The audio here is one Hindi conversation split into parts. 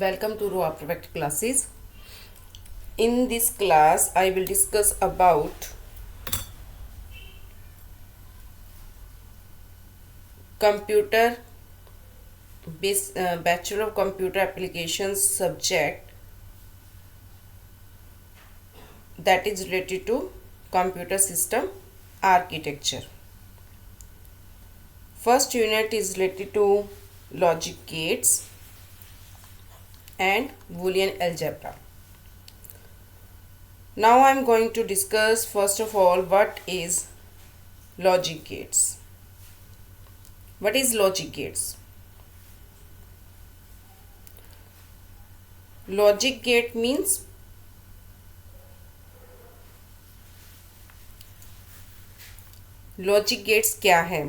Welcome to Raw Perfect classes. In this class, I will discuss about computer Bachelor of Computer Applications subject that is related to computer system architecture. First unit is related to logic gates and Boolean algebra. Now I am going to discuss first of all what is logic gates. What is logic gates? Logic gate means logic gates क्या है?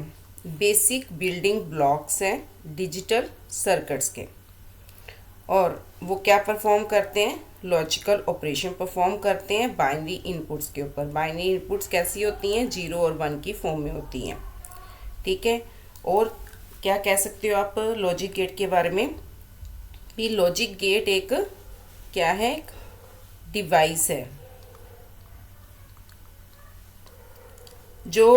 बेसिक बिल्डिंग ब्लॉक्स हैं डिजिटल सर्किट्स के, और वो क्या परफॉर्म करते हैं? लॉजिकल ऑपरेशन परफॉर्म करते हैं बाइनरी इनपुट्स के ऊपर। बाइनरी इनपुट्स कैसी होती हैं? 0 और 1 की फॉर्म में होती हैं। ठीक है। और क्या कह सकते हो आप लॉजिक गेट के बारे में? भी लॉजिक गेट एक क्या है? एक डिवाइस है जो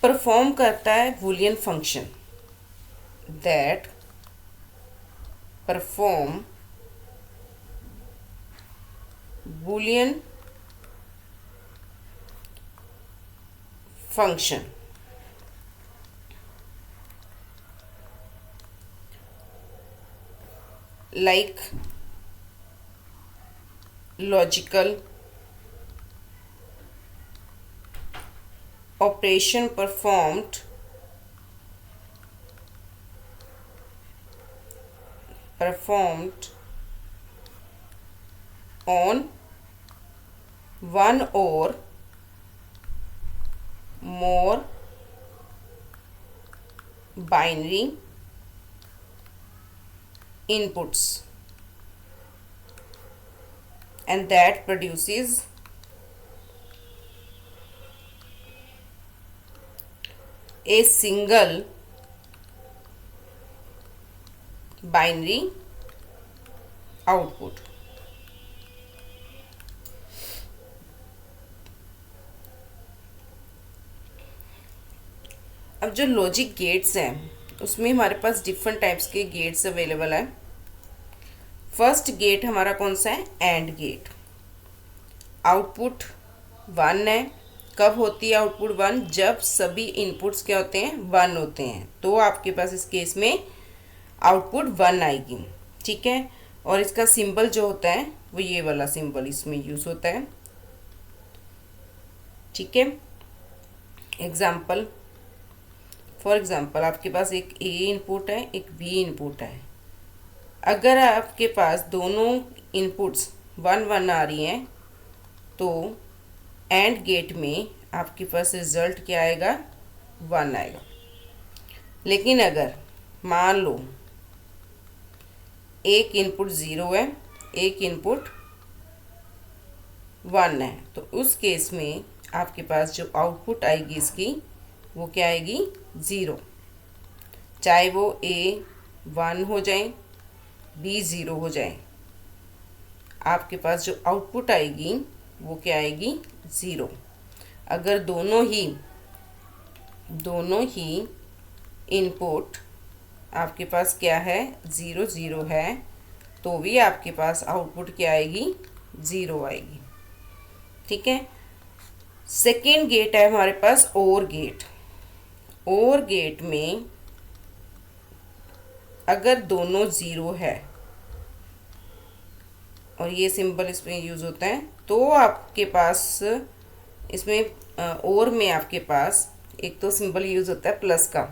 परफॉर्म करता है Boolean function, that perform Boolean function like logical operation performed on one or more binary inputs, and that produces a single binary output. अब जो लॉजिक गेट्स हैं उसमें हमारे पास डिफरेंट टाइप्स के गेट्स अवेलेबल है। फर्स्ट गेट हमारा कौन सा है? And gate. आउटपुट 1 है। कब होती है आउटपुट 1? जब सभी इनपुट्स क्या होते हैं? 1 होते हैं, तो आपके पास इस केस में आउटपुट 1 आएगी। ठीक है। और इसका सिंबल जो होता है वो ये वाला सिंबल इसमें यूज होता है। ठीक है। एग्जाम्पल, फॉर एग्जाम्पल आपके पास एक ए इनपुट है, एक बी इनपुट है। अगर आपके पास दोनों इनपुट्स 1 1 आ रही हैं तो एंड गेट में आपके पास रिजल्ट क्या आएगा? 1 आएगा। लेकिन अगर मान लो एक इनपुट 0 है, एक इनपुट 1 है, तो उस केस में आपके पास जो आउटपुट आएगी इसकी वो क्या आएगी? 0। चाहे वो ए 1 हो जाए, बी 0 हो जाए, आपके पास जो आउटपुट आएगी वो क्या आएगी? 0। अगर दोनों ही इनपुट आपके पास क्या है? 0 0 है, तो भी आपके पास आउटपुट क्या आएगी? 0 आएगी। ठीक है। सेकेंड गेट है हमारे पास और गेट। और गेट में अगर दोनों 0 है और ये सिंबल इसमें यूज होता है, तो आपके पास इसमें और में आपके पास एक तो सिंबल यूज होता है प्लस का,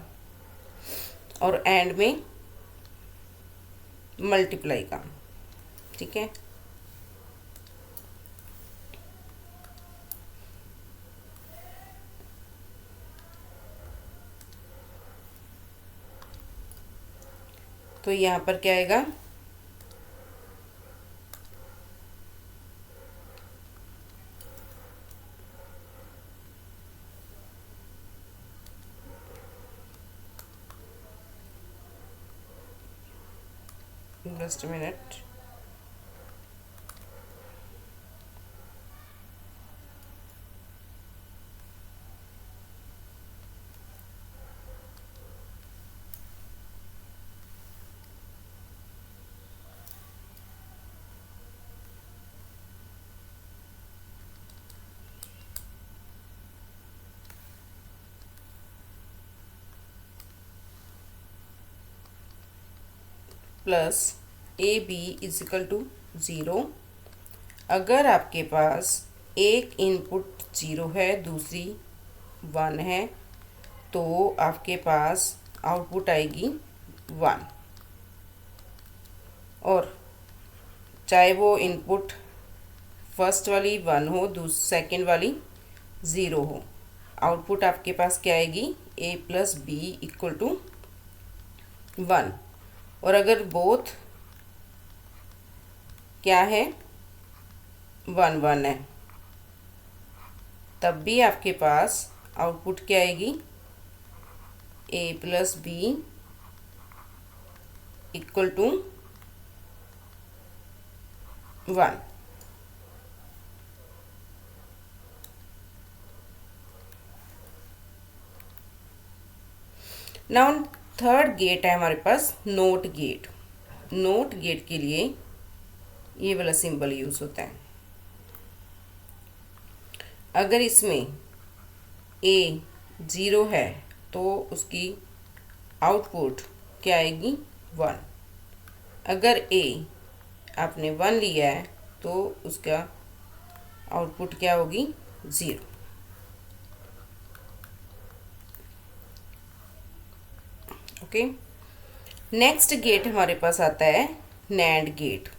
और एंड में मल्टीप्लाई का। ठीक है। तो यहाँ पर क्या आएगा? Just minute. Plus A B is equal to zero. अगर आपके पास एक इनपुट ज़ीरो है, दूसरी वन है, तो आपके पास आउटपुट आएगी वन। और चाहे वो इनपुट फर्स्ट वाली वन हो, सेकेंड वाली ज़ीरो हो, आउटपुट आपके पास क्या आएगी, A plus B equal to one. और अगर बोथ क्या है, वन वन है, तब भी आपके पास आउटपुट क्या आएगी, A plus B equal to one. Now third gate है हमारे पास, नोट गेट। नोट गेट के लिए ये वाला सिंबल यूज होता है। अगर इसमें ए ज़ीरो है तो उसकी आउटपुट क्या आएगी, वन। अगर ए आपने वन लिया है तो उसका आउटपुट क्या होगी, ज़ीरो। ओके। नेक्स्ट गेट हमारे पास आता है नैंड गेट।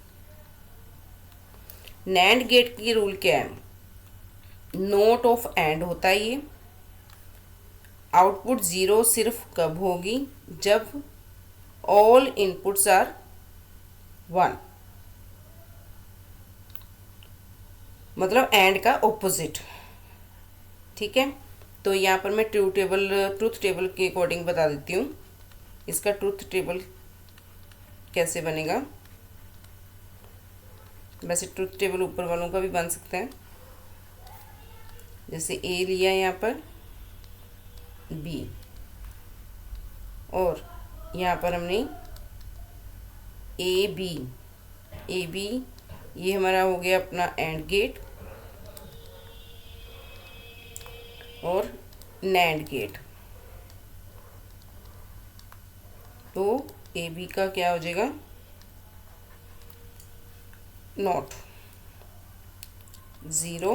नैंड गेट की रूल क्या है, नोट ऑफ एंड होता है ये। आउटपुट ज़ीरो सिर्फ कब होगी, जब ऑल इनपुट्स आर वन, मतलब एंड का ऑपोजिट। ठीक है, तो यहाँ पर मैं ट्रूथ टेबल के अकॉर्डिंग बता देती हूँ इसका ट्रूथ टेबल कैसे बनेगा। वैसे ट्रूथ टेबल ऊपर वालों का भी बन सकता है, जैसे ए लिया यहाँ पर, बी, और यहाँ पर हमने ए बी, ये हमारा हो गया अपना एंड गेट और नैंड गेट। तो ए बी का क्या हो जाएगा, not, zero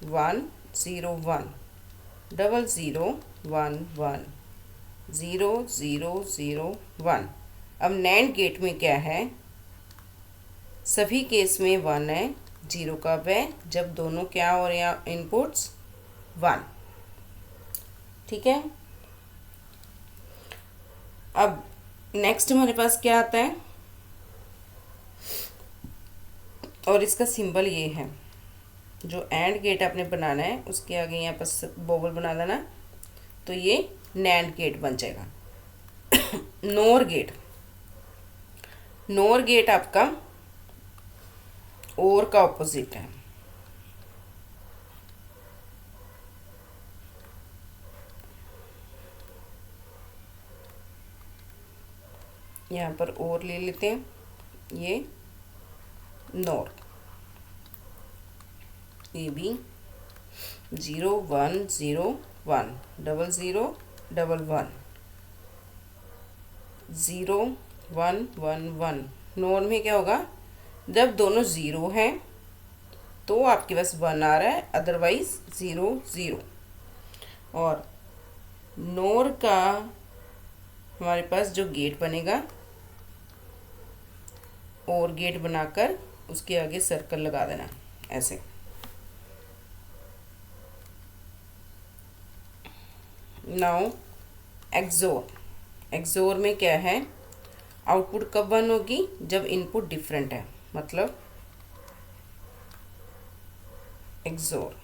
one zero one, double zero one one, zero zero zero one. अब नैंड गेट में क्या है, सभी केस में वन है, जीरो कब है, जब दोनों क्या हो रहे हैं, इनपुट्स वन। ठीक है। अब नेक्स्ट हमारे पास क्या आता है, और इसका सिंबल ये है, जो एंड गेट आपने बनाना है उसके आगे यहाँ पर बॉबल बना देना, तो ये नैंड गेट बन जाएगा। नोर गेट, नोर गेट आपका और का ऑपोजिट है। यहाँ पर और ले लेते हैं, ये NOR, A B, zero one zero one, double zero double one, zero one one one. NOR में क्या होगा, जब दोनों ज़ीरो हैं तो आपके पास वन आ रहा है, अदरवाइज ज़ीरो ज़ीरो। और नोर का हमारे पास जो गेट बनेगा, और गेट बनाकर उसके आगे सर्कल लगा देना ऐसे। नाउ एक्सोर, एक्सोर में क्या है, आउटपुट कब वन होगी, जब इनपुट डिफरेंट है, मतलब XOR,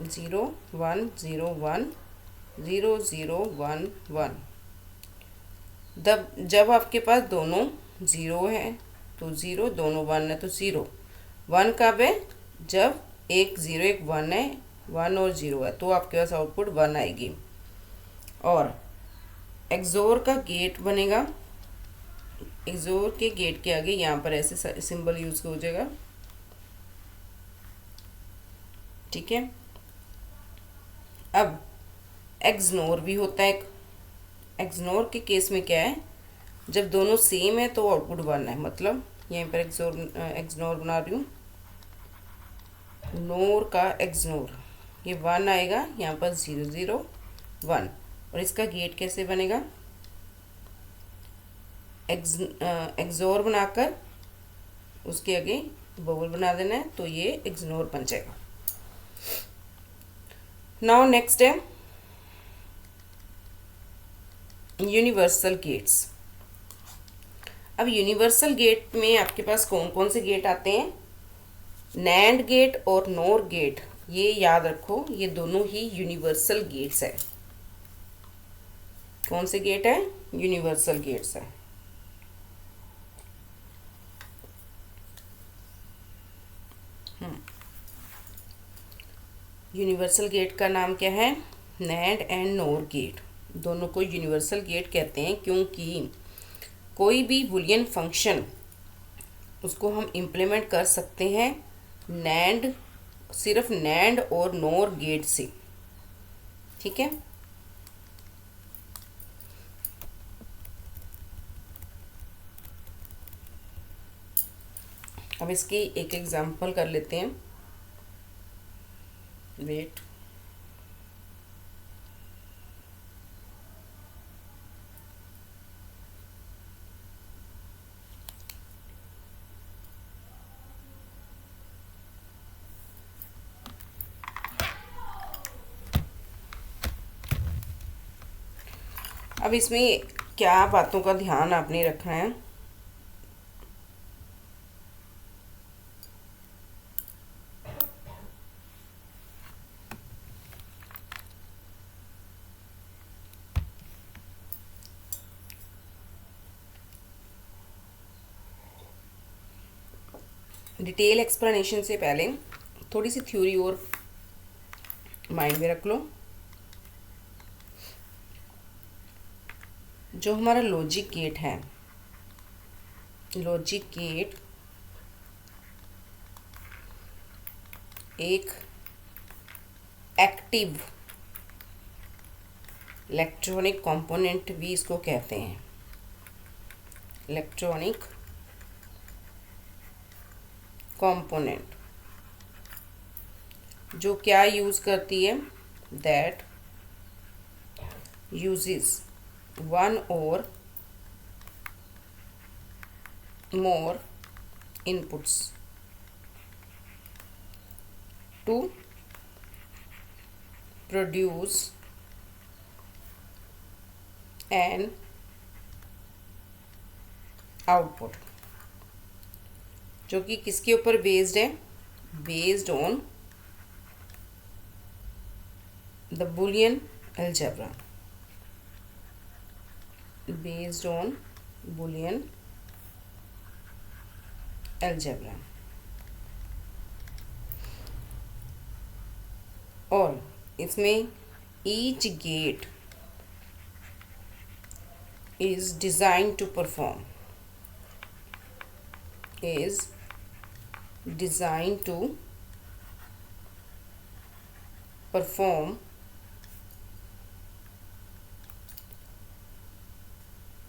zero one zero one, zero zero one one, जब आपके पास दोनों ज़ीरो है तो ज़ीरो, दोनों वन है तो ज़ीरो। वन कब है? जब एक ज़ीरो एक वन है, वन और ज़ीरो है, तो आपके पास आउटपुट वन आएगी। और एक्सोर का गेट बनेगा, एक्सोर के गेट के आगे यहाँ पर ऐसे सिंबल यूज हो जाएगा, ठीक है। अब एक्सनोर भी होता है। एक्सनोर के केस में क्या है, जब दोनों सेम है तो आउटपुट वन है, मतलब यहीं पर एक्सनोर बना रही हूँ, नोर का एक्सनोर, ये वन आएगा, यहाँ पर ज़ीरो ज़ीरो वन। और इसका गेट कैसे बनेगा, एक्सोर बनाकर उसके आगे बबल बना देना है, तो ये एक्सनोर बन जाएगा। नाउ नेक्स्ट है यूनिवर्सल गेट्स। अब यूनिवर्सल गेट में आपके पास कौन कौन से गेट आते हैं? नैंड गेट और नोर गेट, ये याद रखो, ये दोनों ही यूनिवर्सल गेट्स है। कौन से गेट है? यूनिवर्सल गेट्स है। यूनिवर्सल गेट का नाम क्या है? NAND and NOR gate. दोनों को यूनिवर्सल गेट कहते हैं क्योंकि कोई भी बूलियन फंक्शन उसको हम इम्प्लीमेंट कर सकते हैं नैंड, सिर्फ नैंड और नोर गेट से, ठीक है। अब इसकी एक एग्जांपल कर लेते हैं। वेट, अब इसमें क्या बातों का ध्यान आपने रखना है? डिटेल एक्सप्लेनेशन से पहले थोड़ी सी थ्योरी और माइंड में रख लो। जो हमारा लॉजिक गेट है, लॉजिक गेट एक एक्टिव इलेक्ट्रॉनिक कंपोनेंट भी इसको कहते हैं। इलेक्ट्रॉनिक कंपोनेंट जो क्या यूज़ करती है? दैट यूजेस वन और more inputs to produce an output, जो कि किसके ऊपर बेस्ड है? Based on the Boolean algebra, based on Boolean algebra. और इसमें each gate is designed to perform, is designed to perform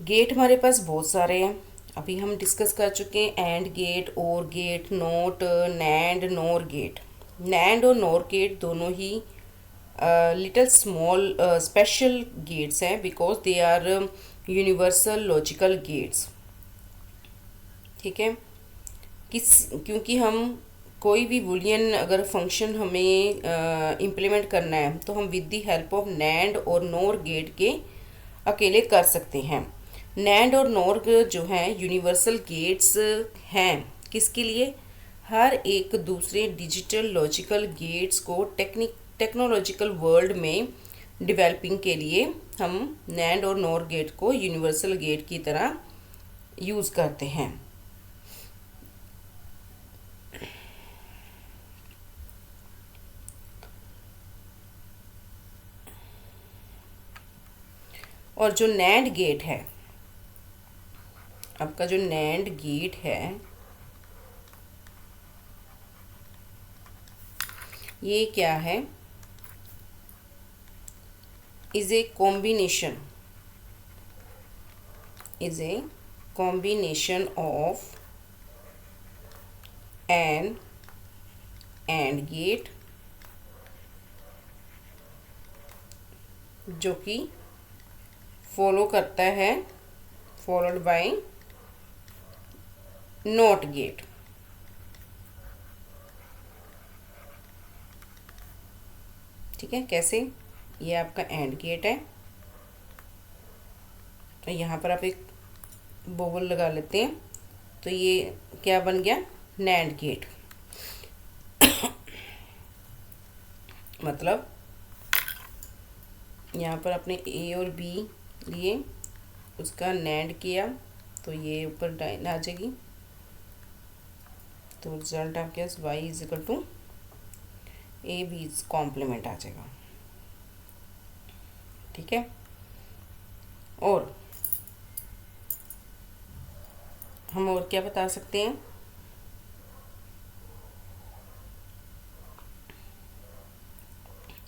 gate हमारे पास बहुत सारे हैं, अभी हम डिस्कस कर चुके हैं AND gate, OR gate, NOT, NAND, NOR gate. NAND और नोर गेट दोनों ही लिटिल स्मॉल स्पेशल गेट्स हैं because they are universal logical gates, ठीक है। क्योंकि हम कोई भी बूलियन अगर फंक्शन हमें इम्प्लीमेंट करना है तो हम with the help of NAND और नोर गेट के अकेले कर सकते हैं। नैंड और नोर जो हैं यूनिवर्सल गेट्स हैं किसके लिए? हर एक दूसरे डिजिटल लॉजिकल गेट्स को टेक्नोलॉजिकल वर्ल्ड में डेवलपिंग के लिए हम नैंड और नॉर गेट को यूनिवर्सल गेट की तरह यूज़ करते हैं। और जो नैंड गेट है, आपका जो नैंड गेट है, ये क्या है, is a combination of an AND gate जो कि फॉलो करता है, फॉलोड बाय नॉट गेट। ठीक है, कैसे? ये आपका एंड गेट है, तो यहाँ पर आप एक बोवल लगा लेते हैं, तो ये क्या बन गया, नैंड गेट। मतलब यहाँ पर आपने ए और बी लिए, उसका नैंड किया, तो ये ऊपर लाइन आ जाएगी, तो रिजल्ट आपके पास y is equal to A B complement आ जाएगा। ठीक है, और हम और क्या बता सकते हैं,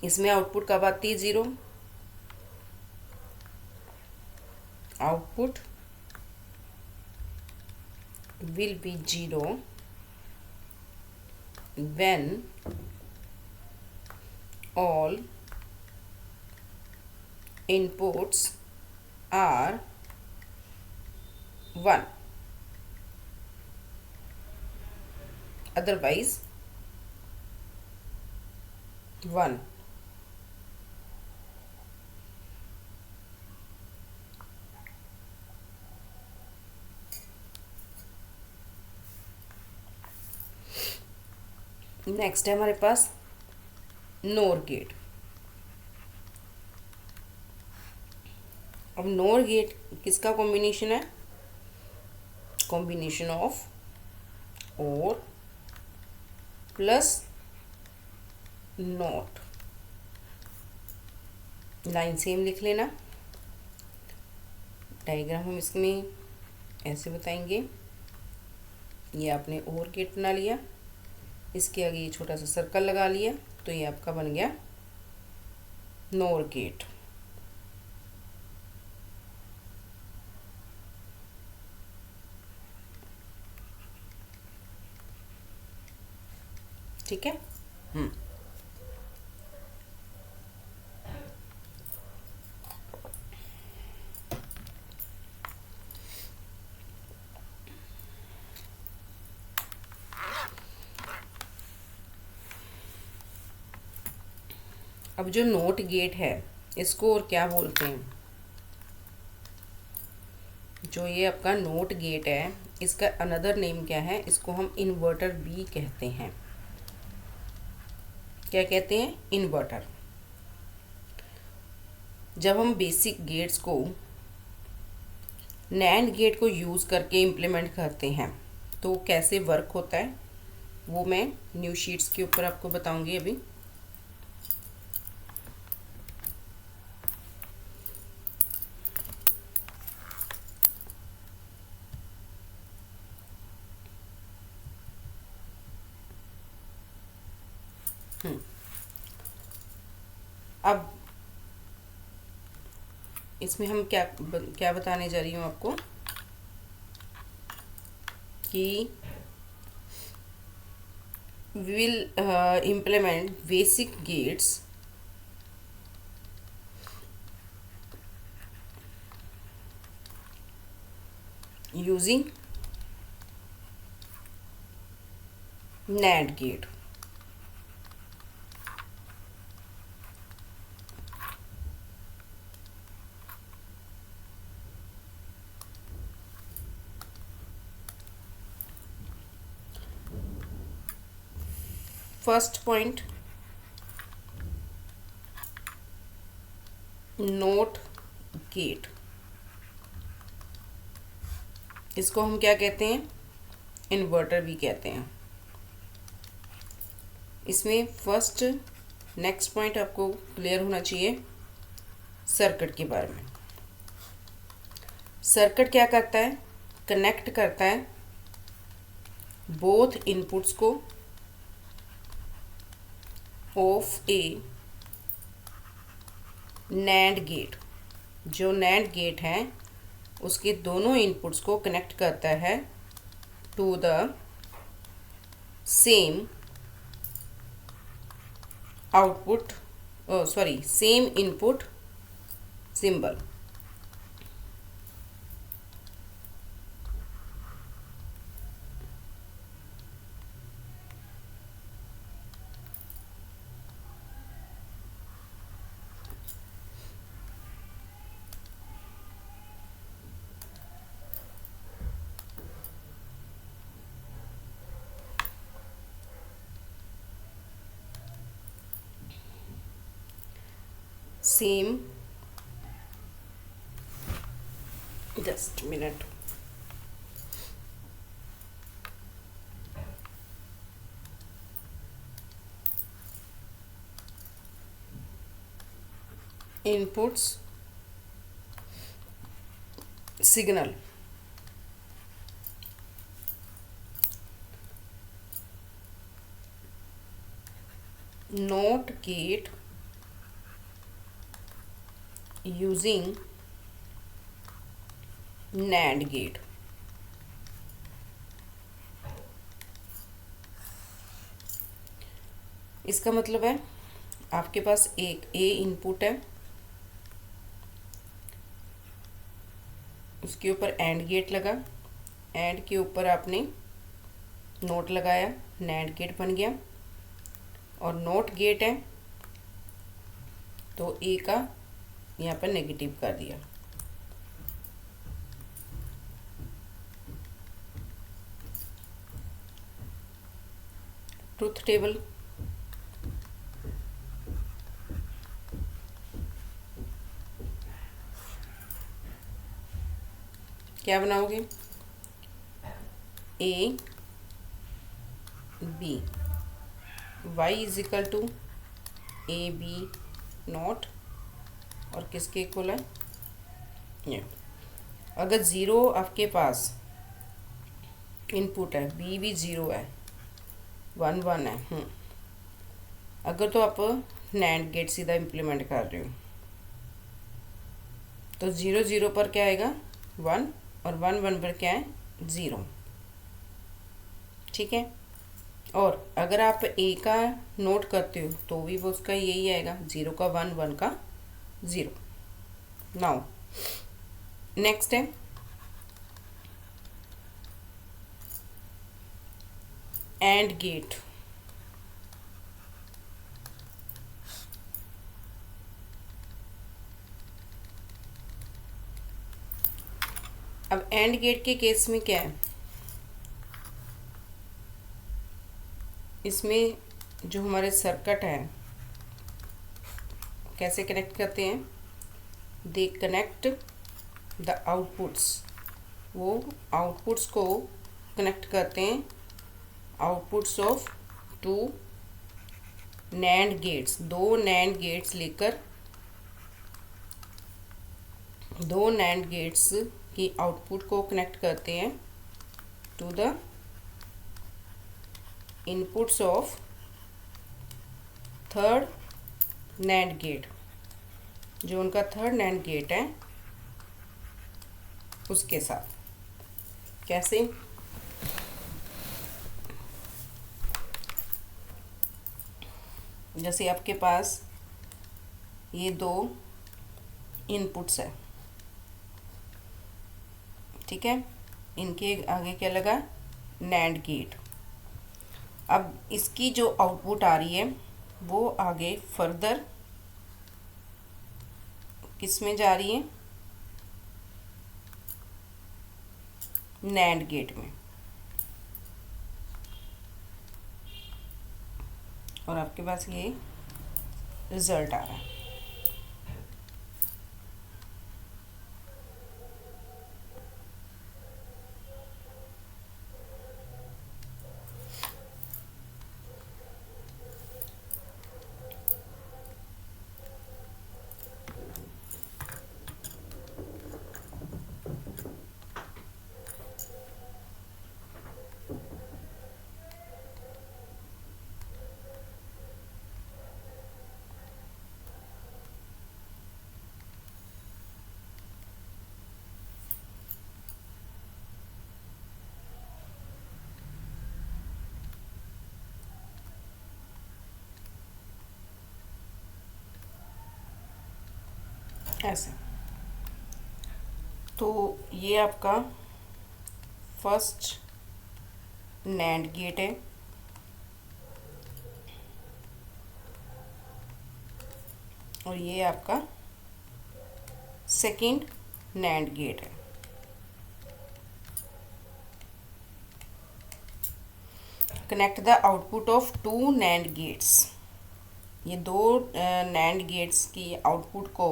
इसमें आउटपुट कब आती है, 0। Output will be 0 when all inputs are 1, otherwise 1। Next है हमारे पास नोर गेट। अब नोर गेट किसका कॉम्बिनेशन है, कॉम्बिनेशन ऑफ और प्लस नॉट। लाइन सेम लिख लेना, डायग्राम हम इसमें ऐसे बताएंगे। ये आपने और गेट बना लिया, इसके आगे ये छोटा सा सर्कल लगा लिया, तो ये आपका बन गया नोर गेट। ठीक है। अब जो नोट गेट है, इसको और क्या बोलते हैं, जो ये आपका नोट गेट है, इसका अनदर नेम क्या है, इसको हम इन्वर्टर भी कहते हैं। क्या कहते हैं, इन्वर्टर। जब हम बेसिक गेट्स को नैंड गेट को यूज़ करके इम्प्लीमेंट करते हैं, तो कैसे वर्क होता है, वो मैं न्यू शीट्स के ऊपर आपको बताऊंगी अभी। अब इसमें हम क्या बताने जा रही हूँ आपको, कि we will implement basic gates using NAND gate। First point, NOT gate, इसको हम क्या कहते हैं, इन्वर्टर भी कहते हैं। इसमें फर्स्ट नेक्स्ट पॉइंट आपको क्लियर होना चाहिए सर्किट के बारे में। सर्किट क्या करता है, कनेक्ट करता है बोथ इनपुट्स को ऑफ ए नैंड गेट। जो नैंड गेट है उसके दोनों इनपुट्स को कनेक्ट करता है to the same output, same input symbol. Same, just minute, inputs signal NOT gate using NAND gate. इसका मतलब है आपके पास एक ए इनपुट है, उसके ऊपर एंड गेट लगा, एंड के ऊपर आपने नोट लगाया, नैंड गेट बन गया। और नोट गेट है तो ए का यहाँ पर नेगेटिव कर दिया। ट्रुथ टेबल, क्या बनाओगे, A B, Y is equal to A B NOT, और किसके इक्वल है ये। अगर ज़ीरो आपके पास इनपुट है, बी भी ज़ीरो है, वन वन है, अगर तो आप नैंड गेट सीधा इम्प्लीमेंट कर रहे हो तो ज़ीरो ज़ीरो पर क्या आएगा, वन, और वन वन पर क्या है, ज़ीरो। ठीक है। और अगर आप ए का नोट करते हो तो भी वो उसका यही आएगा, ज़ीरो का वन, वन का ज़ीरो। नाउ नेक्स्ट है एंड गेट। अब एंड गेट के केस में क्या है, इसमें जो हमारे सर्किट है कैसे कनेक्ट करते हैं, दे कनेक्ट द आउटपुट्स, वो आउटपुट्स को कनेक्ट करते हैं, outputs of two NAND gates, दो नैंड गेट्स लेकर, दो नैंड गेट्स की आउटपुट को कनेक्ट करते हैं to the inputs of third NAND gate, जो उनका थर्ड नैंड गेट है उसके साथ। कैसे, जैसे आपके पास ये दो इनपुट्स है, ठीक है, इनके आगे क्या लगा, नैंड गेट। अब इसकी जो आउटपुट आ रही है वो आगे फर्दर किस में जा रही है, नैंड गेट में, और आपके पास ये रिजल्ट आ रहा है। ऐसे। तो ये आपका फर्स्ट नैंड गेट है, और ये आपका सेकंड नैंड गेट है। Connect the output of two NAND gates. ये दो नैंड गेट्स की आउटपुट को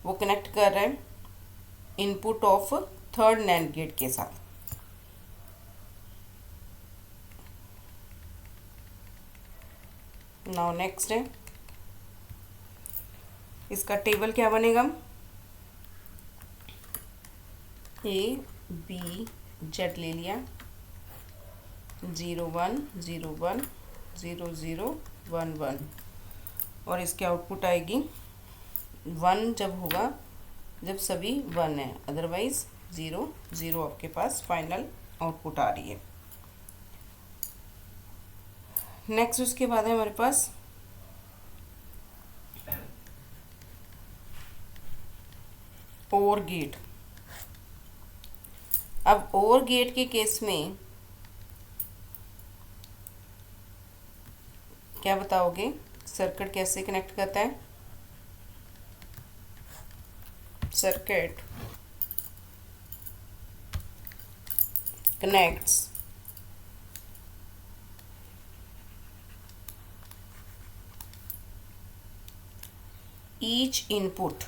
वो कनेक्ट कर रहे हैं input of third NAND gate के साथ। नाउ नेक्स्ट है, इसका टेबल क्या बनेगा, ए बी जेड ले लिया, 0 1 0 1 0 0 1 1, और इसकी आउटपुट आएगी 1 जब होगा जब सभी 1 है, अदरवाइज 0 0 आपके पास फाइनल आउटपुट आ रही है। नेक्स्ट उसके बाद है हमारे पास ओर गेट। अब ओर गेट के केस में क्या बताओगे, सर्किट कैसे कनेक्ट करता है। Circuit connects each input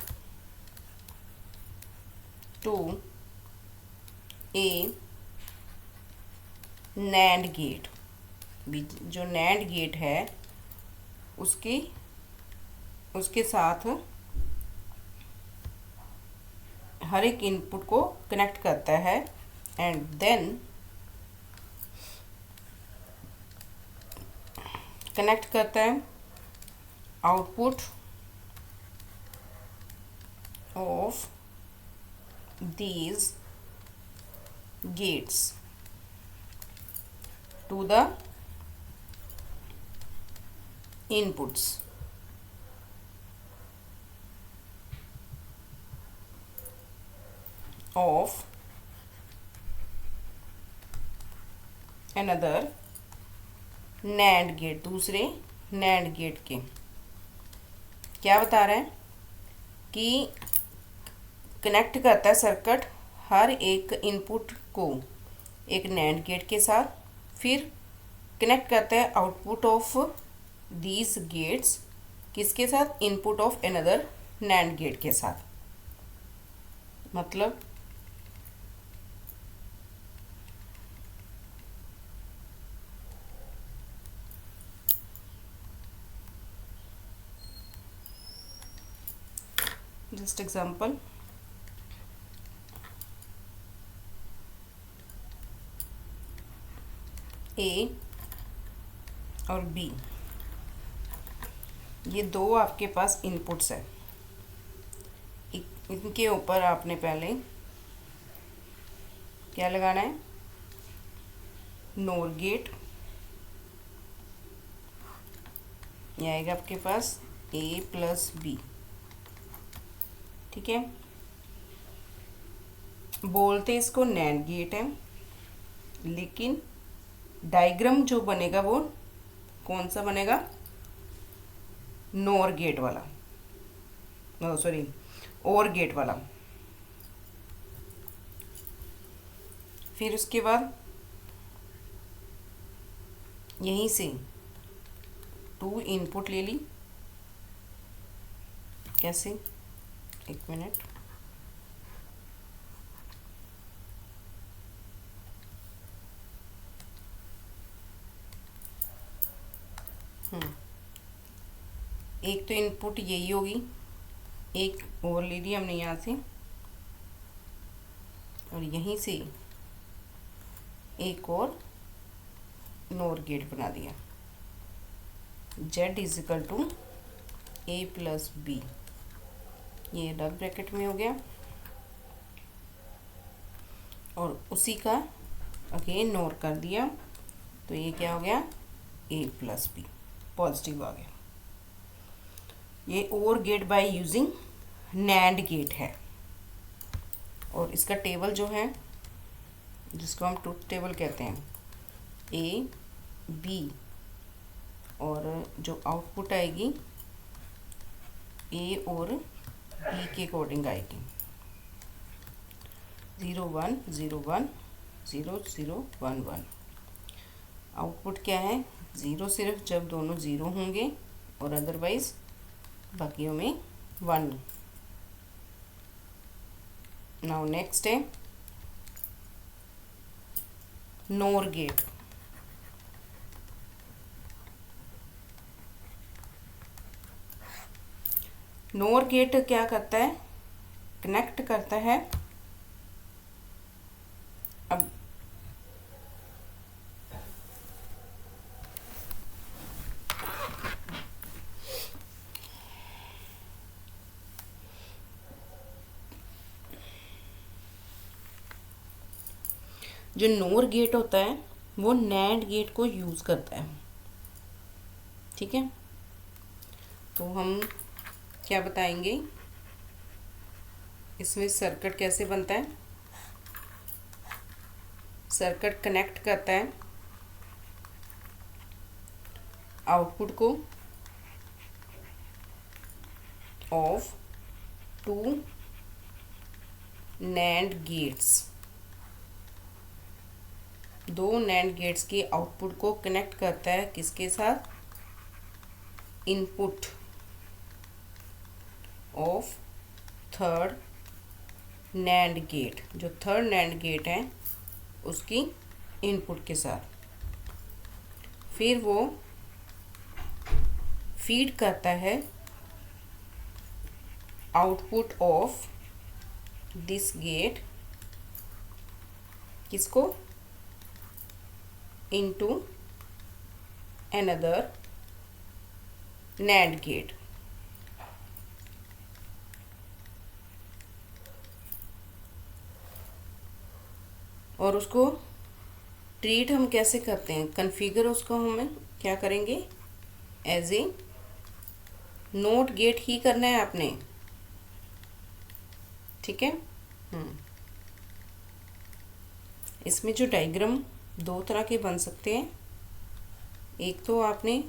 to a NAND gate. जो NAND गेट है उसके साथ हर एक इनपुट को कनेक्ट करता है, एंड देन कनेक्ट करता है output of these gates to the inputs of another NAND gate. दूसरे NAND गेट के क्या बता रहे हैं कि कनेक्ट करता है सर्किट हर एक इनपुट को एक नैंड गेट के साथ, फिर कनेक्ट करता है आउटपुट ऑफ दीज गेट्स किसके साथ, input of another NAND gate के साथ। मतलब जस्ट एग्जांपल, ए और बी, ये दो आपके पास इनपुट्स है। इनके ऊपर आपने पहले क्या लगाना है, नोर गेट। ये आएगा आपके पास a प्लस बी, ठीक है। बोलते इसको नैंड गेट है, लेकिन डायग्राम जो बनेगा वो कौन सा बनेगा, नोर गेट वाला, सॉरी और गेट वाला। फिर उसके बाद यहीं से 2 इनपुट ले ली। कैसे, एक मिनट, एक तो इनपुट यही होगी, एक और ले ली हमने यहाँ से, और यहीं से एक और नोर गेट बना दिया। Z is equal to a plus B, ये डबल ब्रैकेट में हो गया, और उसी का अगेन नोर कर दिया, तो ये क्या हो गया, a प्लस बी, पॉजिटिव आ गया। ये OR gate by using NAND gate है। और इसका टेबल जो है, जिसको हम ट्रुथ टेबल कहते हैं, ए बी, और जो आउटपुट आएगी ए और बी के अकॉर्डिंग आएगी। 0 1 0 1 0 0 1 1। आउटपुट क्या है? 0 सिर्फ जब दोनों 0 होंगे और अदरवाइज बाकियों में 1। नाउ नेक्स्ट है नोर गेट। नोर गेट क्या करता है? कनेक्ट करता है। अब जो नोर गेट होता है वो नैंड गेट को यूज़ करता है। ठीक है, तो हम क्या बताएंगे इसमें सर्किट कैसे बनता है। सर्किट कनेक्ट करता है आउटपुट को of 2 NAND gates. 2 NAND gates के आउटपुट को कनेक्ट करता है किसके साथ? Input of third NAND gate. जो थर्ड नैंड गेट है उसकी इनपुट के साथ। फिर वो फीड करता है आउटपुट ऑफ दिस गेट किसको? Into another NAND gate. और उसको ट्रीट हम कैसे करते हैं? कन्फिगर उसको हमें क्या करेंगे? एज ए नोट गेट ही करना है आपने। ठीक है। इसमें जो डायग्राम 2 तरह के बन सकते हैं। एक तो आपने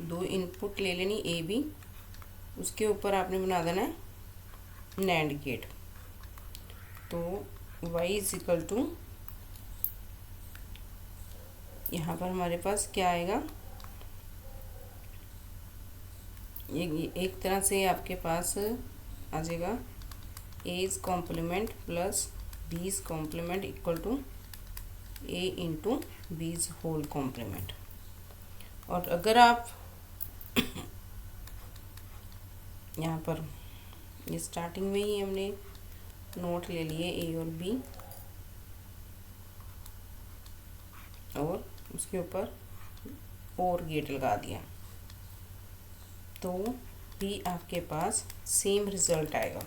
2 इनपुट ले लेनी ए बी, उसके ऊपर आपने बना देना है नैंड गेट। तो y इज इक्वल टू, यहाँ पर हमारे पास क्या आएगा? एक तरह से आपके पास आ जाएगा A's complement plus B's complement equal to A into B's whole complement. और अगर आप यहाँ पर ये स्टार्टिंग में ही हमने नोट ले लिए ए और बी, और उसके ऊपर और गेट लगा दिया, तो भी आपके पास सेम रिजल्ट आएगा।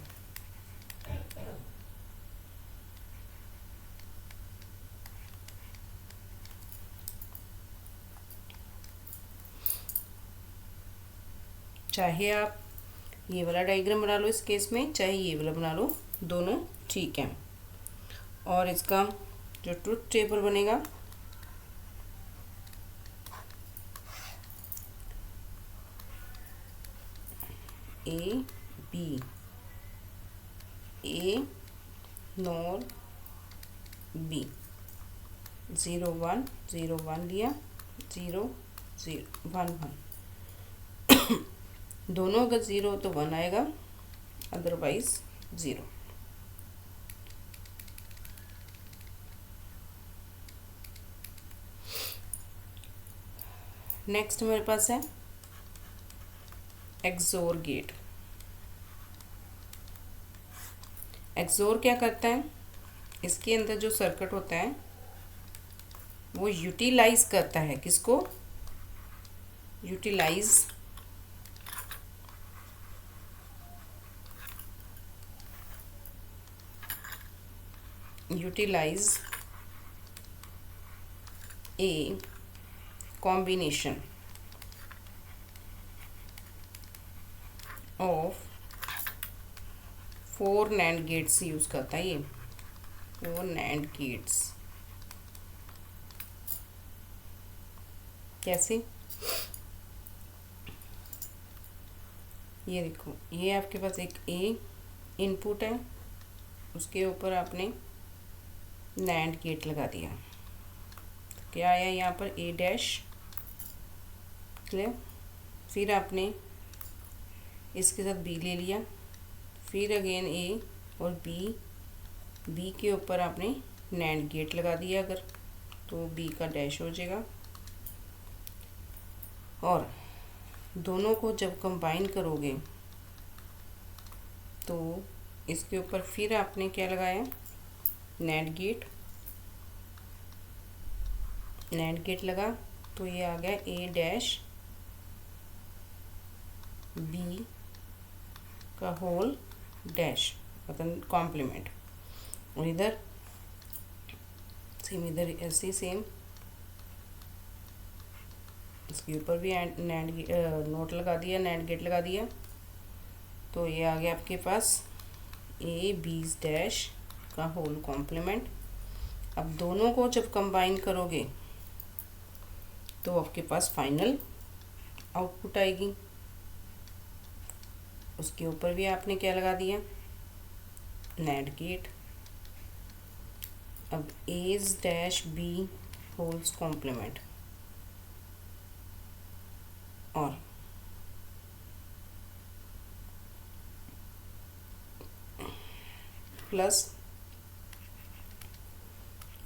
चाहे आप ये वाला डायग्राम बना लो इस केस में, चाहे ये वाला बना लो, दोनों ठीक है। और इसका जो ट्रुथ टेबल बनेगा, A B, A NOR B, 0 1 0 1 लिया, 0 0 1 1। दोनों अगर 0 हो तो 1 आएगा, अदरवाइज 0। नेक्स्ट हमारे पास है एक्सोर गेट। एक्सोर क्या करता है? इसके अंदर जो सर्किट होता है वो यूटिलाइज करता है किसको? Utilize a combination of 4 NAND gates use करता है ये, 4 नैंड गेट्स। कैसे? ये देखो, ये आपके पास एक ए इनपुट है, उसके ऊपर आपने नैंड गेट लगा दिया, तो क्या आया यहाँ पर ए डैश। क्लियर? फिर आपने इसके साथ बी ले लिया, फिर अगेन ए और बी के ऊपर आपने नैंड गेट लगा दिया अगर, तो बी का डैश हो जाएगा। और दोनों को जब कंबाइन करोगे तो इसके ऊपर फिर आपने क्या लगाया, नैंड गेट लगा, तो ये आ गया ए डैश बी का होल डैश, मतलब कॉम्प्लीमेंट। और इधर सेम, इधर ऐसे सेम, इसके ऊपर भी नैंड नोट लगा दिया, नैंड गेट लगा दिया, तो ये आ गया आपके पास ए बी डैश का होल कॉम्प्लीमेंट। अब दोनों को जब कंबाइन करोगे तो आपके पास फाइनल आउटपुट आएगी। उसके ऊपर भी आपने क्या लगा दिया, नैंड गेट। अब ए डैश बी होल्स कॉम्प्लीमेंट और प्लस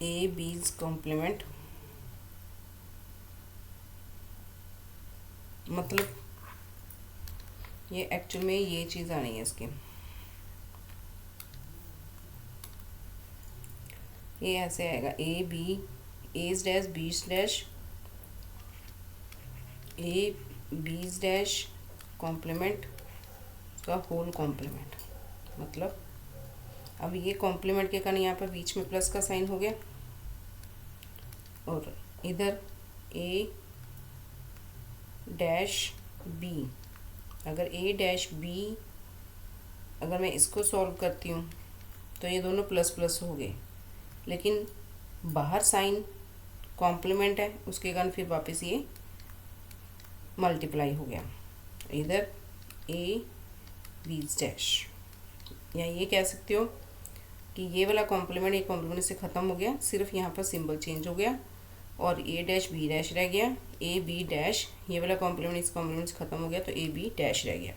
ए बीज कॉम्प्लीमेंट, मतलब ये एक्चुअल में ये चीज़ आनी है इसकी, ये ऐसे आएगा A B A dash B dash A B dash complement का होल कॉम्प्लीमेंट। मतलब अब ये कॉम्प्लीमेंट के कारण यहाँ पर बीच में प्लस का साइन हो गया, और इधर ए डैश बी, अगर ए डैश बी अगर मैं इसको सॉल्व करती हूँ तो ये दोनों प्लस प्लस हो गए, लेकिन बाहर साइन कॉम्प्लीमेंट है, उसके कारण फिर वापस ये मल्टीप्लाई हो गया। इधर ए बी डैश, या ये कह सकते हो कि ये वाला कॉम्प्लीमेंट ये कॉम्प्लीमेंट से ख़त्म हो गया, सिर्फ यहाँ पर सिंबल चेंज हो गया और ए डैश बी डैश रह गया, ए बी डैश, ये वाला कॉम्प्लीमेंट इस कॉम्प्लीमेंट से ख़त्म हो गया तो ए बी डैश रह गया।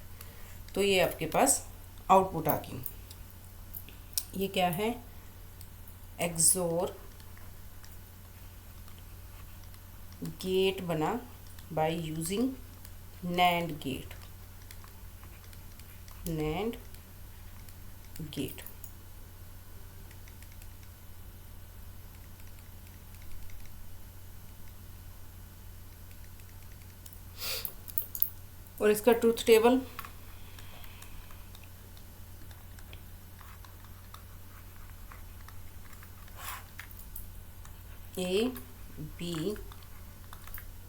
तो ये आपके पास आउटपुट आ गई। ये क्या है, एक्सोर गेट बना by using NAND gate, NAND gate. और इसका truth table, A B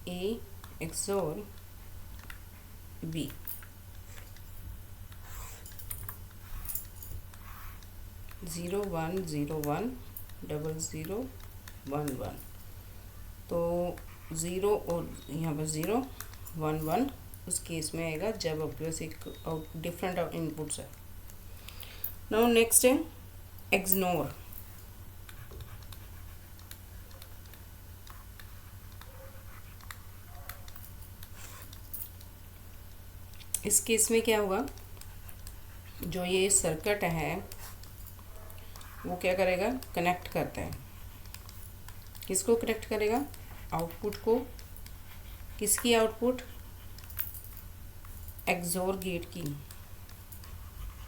A XOR B, 0 1 0 1 0 0 1 1, तो 0 और यहाँ पर 0 1 1 उस केस में आएगा जब आपके पास एक डिफरेंट इनपुट्स है। नाउ नेक्स्ट है एक्सनोर। इस केस में क्या होगा, जो ये सर्किट है वो क्या करेगा, कनेक्ट करता है, किसको कनेक्ट करेगा, आउटपुट को, किसकी आउटपुट, एक्सोर गेट की,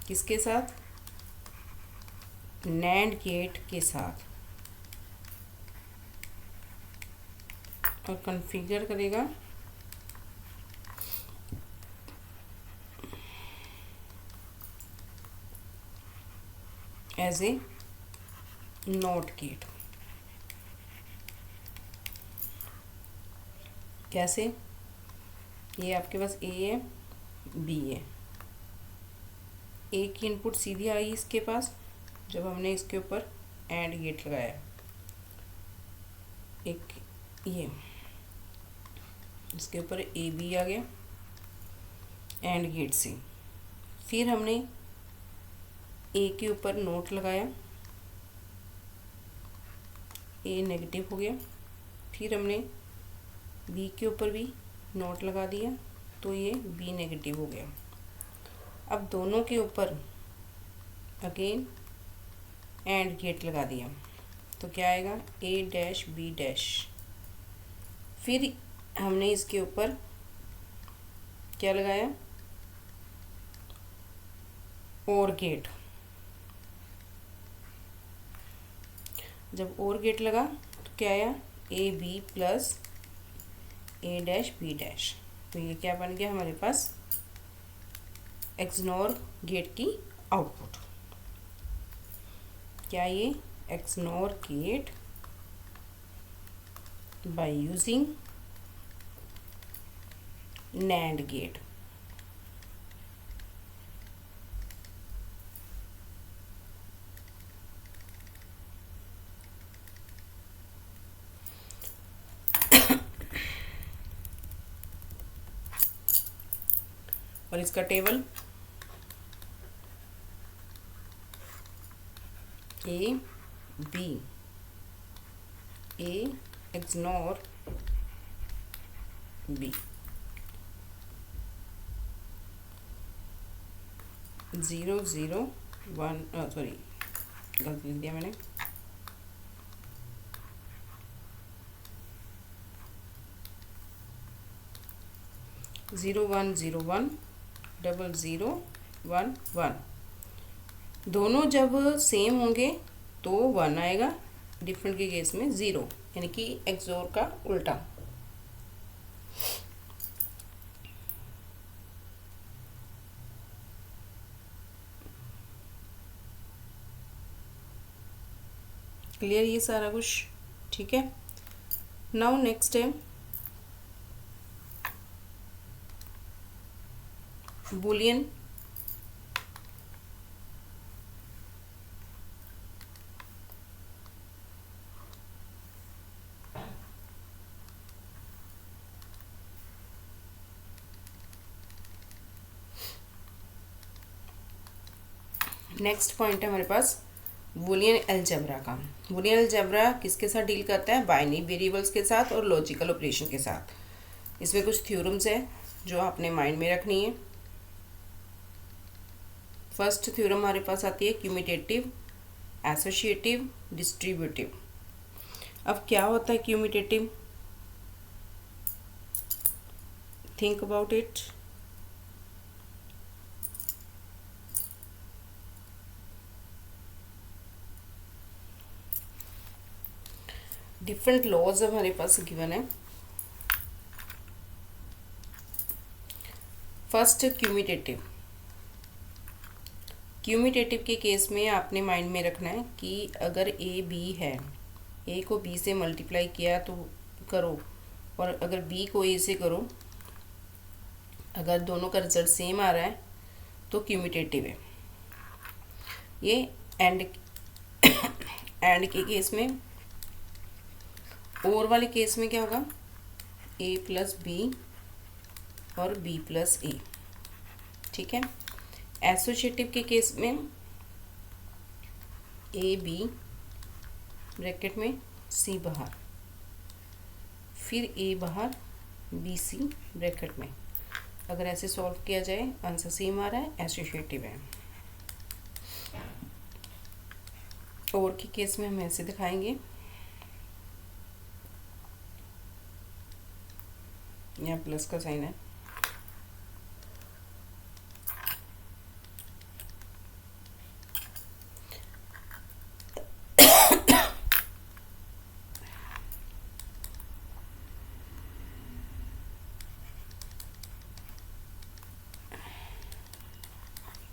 किसके साथ, नैंड गेट के साथ, और कॉन्फ़िगर करेगा एज ए नॉट गेट। कैसे, ये आपके पास ए है बी है, एक ही इनपुट सीधी आई इसके पास जब हमने इसके ऊपर एंड गेट लगाया, एक ये इसके ऊपर ए बी आ गया एंड गेट से। फिर हमने ए के ऊपर नोट लगाया, ए नेगेटिव हो गया। फिर हमने बी के ऊपर भी नोट लगा दिया तो ये बी नेगेटिव हो गया। अब दोनों के ऊपर अगेन एंड गेट लगा दिया तो क्या आएगा, ए डैश बी डैश। फिर हमने इसके ऊपर क्या लगाया, और गेट। जब और गेट लगा तो क्या आया, A B plus A dash B dash. तो ये क्या बन गया हमारे पास, एक्सनोर गेट की आउटपुट। क्या ये XNOR gate by using NAND gate. और इसका table A B, A XNOR B, 0 0 1 sorry गलत लिख दिया मैंने, 0 1 0 1 0 0 1 1। दोनों जब सेम होंगे तो 1 आएगा, डिफरेंट के केस में 0, यानी कि एक्सोर का उल्टा। क्लियर ये सारा कुछ, ठीक है। नाउ नेक्स्ट है बूलियन। नेक्स्ट पॉइंट है हमारे पास बूलियन अलजेब्रा का। बूलियन अलजेब्रा किसके साथ डील करता है, बाइनरी वेरिएबल्स के साथ और लॉजिकल ऑपरेशन के साथ। इसमें कुछ थ्योरम्स है जो आपने माइंड में रखनी है। फर्स्ट थ्योरम हमारे पास आती है क्यूमिटेटिव, एसोसिएटिव, डिस्ट्रीब्यूटिव। अब क्या होता है commutative, think about it. Different laws हमारे पास गिवन है। फर्स्ट क्यूमिटेटिव। क्यूमिटेटिव के केस में आपने माइंड में रखना है कि अगर ए बी है, ए को बी से मल्टीप्लाई किया तो करो, और अगर बी को ए से करो, अगर दोनों का रिजल्ट सेम आ रहा है तो क्यूमिटेटिव है। ये एंड के केस में, और वाले केस में क्या होगा, ए प्लस बी और बी प्लस ए, ठीक है। एसोसिएटिव के केस में ए बी ब्रैकेट में सी बाहर, फिर ए बाहर बी सी ब्रैकेट में। अगर ऐसे सॉल्व किया जाए आंसर सेम आ रहा है, एसोसिएटिव है। और के केस में हम ऐसे दिखाएंगे, यहाँ प्लस का साइन है।